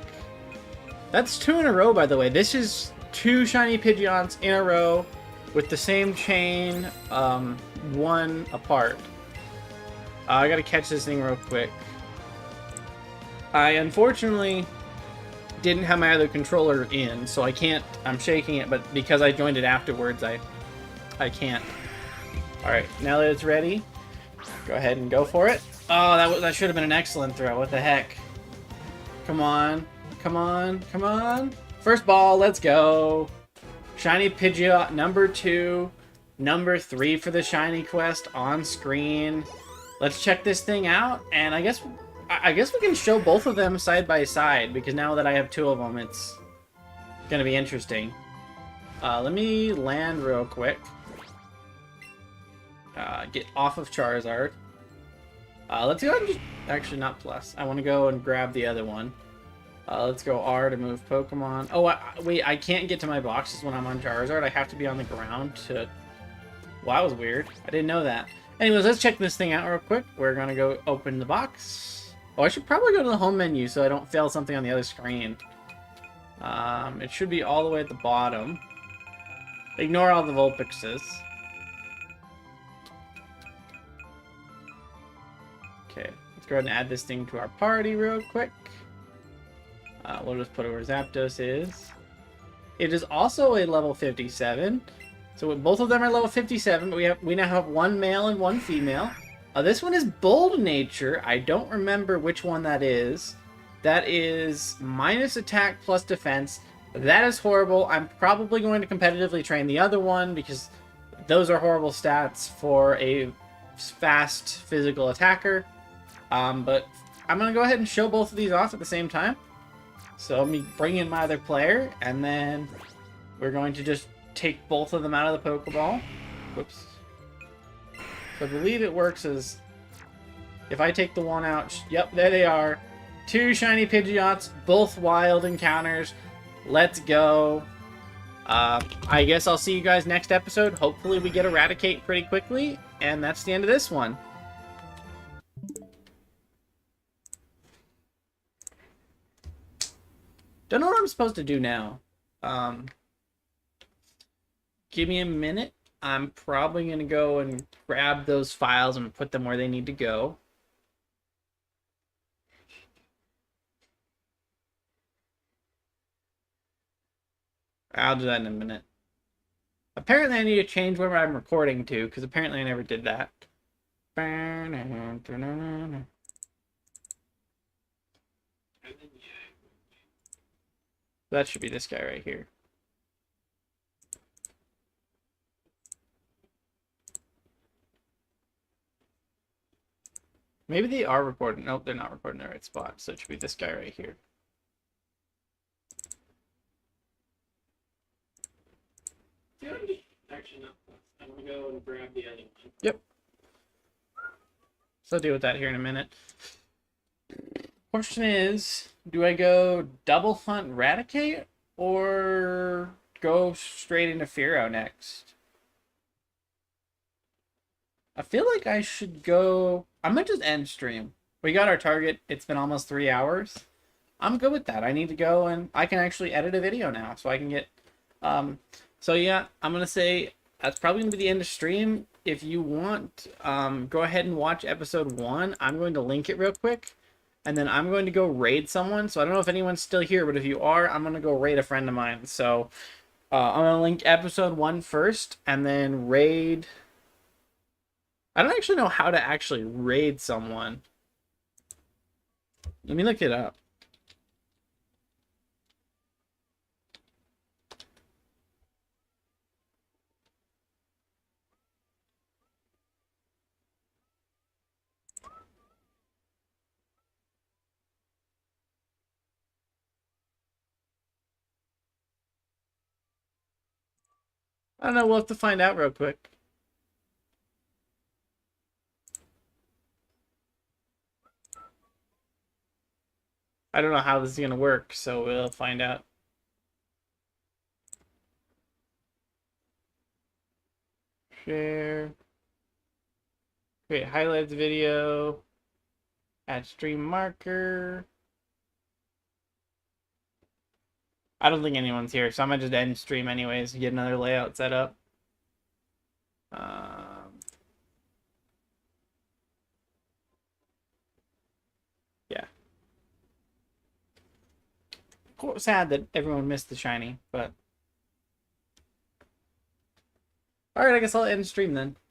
That's 2 in a row, by the way. This is 2 shiny Pidgeots in a row with the same chain, 1 apart. I gotta catch this thing real quick. I unfortunately didn't have my other controller in, so I can't. I'm shaking it, but because I joined it afterwards, I can't. Alright, now that it's ready, go ahead and go for it. Oh, that should have been an excellent throw. What the heck? Come on. Come on. Come on. First ball, let's go. Shiny Pidgeot number 2. Number 3 for the shiny quest on screen. Let's check this thing out, and I guess we can show both of them side by side, because now that I have 2 of them, it's gonna be interesting. Let me land real quick. Get off of Charizard. Let's go and just... Actually, not plus. I want to go and grab the other one. Let's go R to move Pokemon. Oh, wait, I can't get to my boxes when I'm on Charizard. I have to be on the ground to... Well, that was weird. I didn't know that. Anyways, let's check this thing out real quick. We're going to go open the box. Oh, I should probably go to the home menu so I don't fail something on the other screen. It should be all the way at the bottom. Ignore all the Vulpixes. Okay, let's go ahead and add this thing to our party real quick. We'll just put it where Zapdos is. It is also a level 57. So both of them are level 57, but we now have 1 male and 1 female. This one is Bold Nature. I don't remember which one that is. That is minus attack plus defense, That is horrible. I'm probably going to competitively train the other one because those are horrible stats for a fast physical attacker. But I'm going to go ahead and show both of these off at the same time. So let me bring in my other player, and then we're going to just take both of them out of the Pokeball. Whoops. So I believe it works as if I take the one out. Yep, there they are. 2 shiny Pidgeots, both wild encounters. Let's go. I guess I'll see you guys next episode. Hopefully we get a raticate pretty quickly. And that's the end of this one. Don't know what I'm supposed to do now. Give me a minute. I'm probably going to go and grab those files and put them where they need to go. I'll do that in a minute. Apparently I need to change where I'm recording to, because apparently I never did that. That should be this guy right here. Maybe they are recording. Nope, they're not recording the right spot, so it should be this guy right here. Actually, no. I'm gonna go and grab the other one. Yep. So I'll deal with that here in a minute. Question is, do I go double hunt Raticate or go straight into Fearow next? I feel like I should go... I'm gonna just end stream. We got our target. It's been almost 3 hours. I'm good with that. I need to go and I can actually edit a video now so I can get... So yeah, I'm gonna say that's probably gonna be the end of stream. If you want, go ahead and watch episode 1. I'm going to link it real quick, and then I'm going to go raid someone. So I don't know if anyone's still here, but if you are, I'm gonna go raid a friend of mine. So I'm gonna link episode 1 first, and then raid. I don't actually know how to actually raid someone. Let me look it up. I don't know, we'll have to find out real quick. I don't know how this is gonna work, so we'll find out. Share. Create highlights video. Add stream marker. I don't think anyone's here, so I'm gonna just end stream anyways and get another layout set up. Yeah. Sad that everyone missed the shiny, but... Alright, I guess I'll end stream then.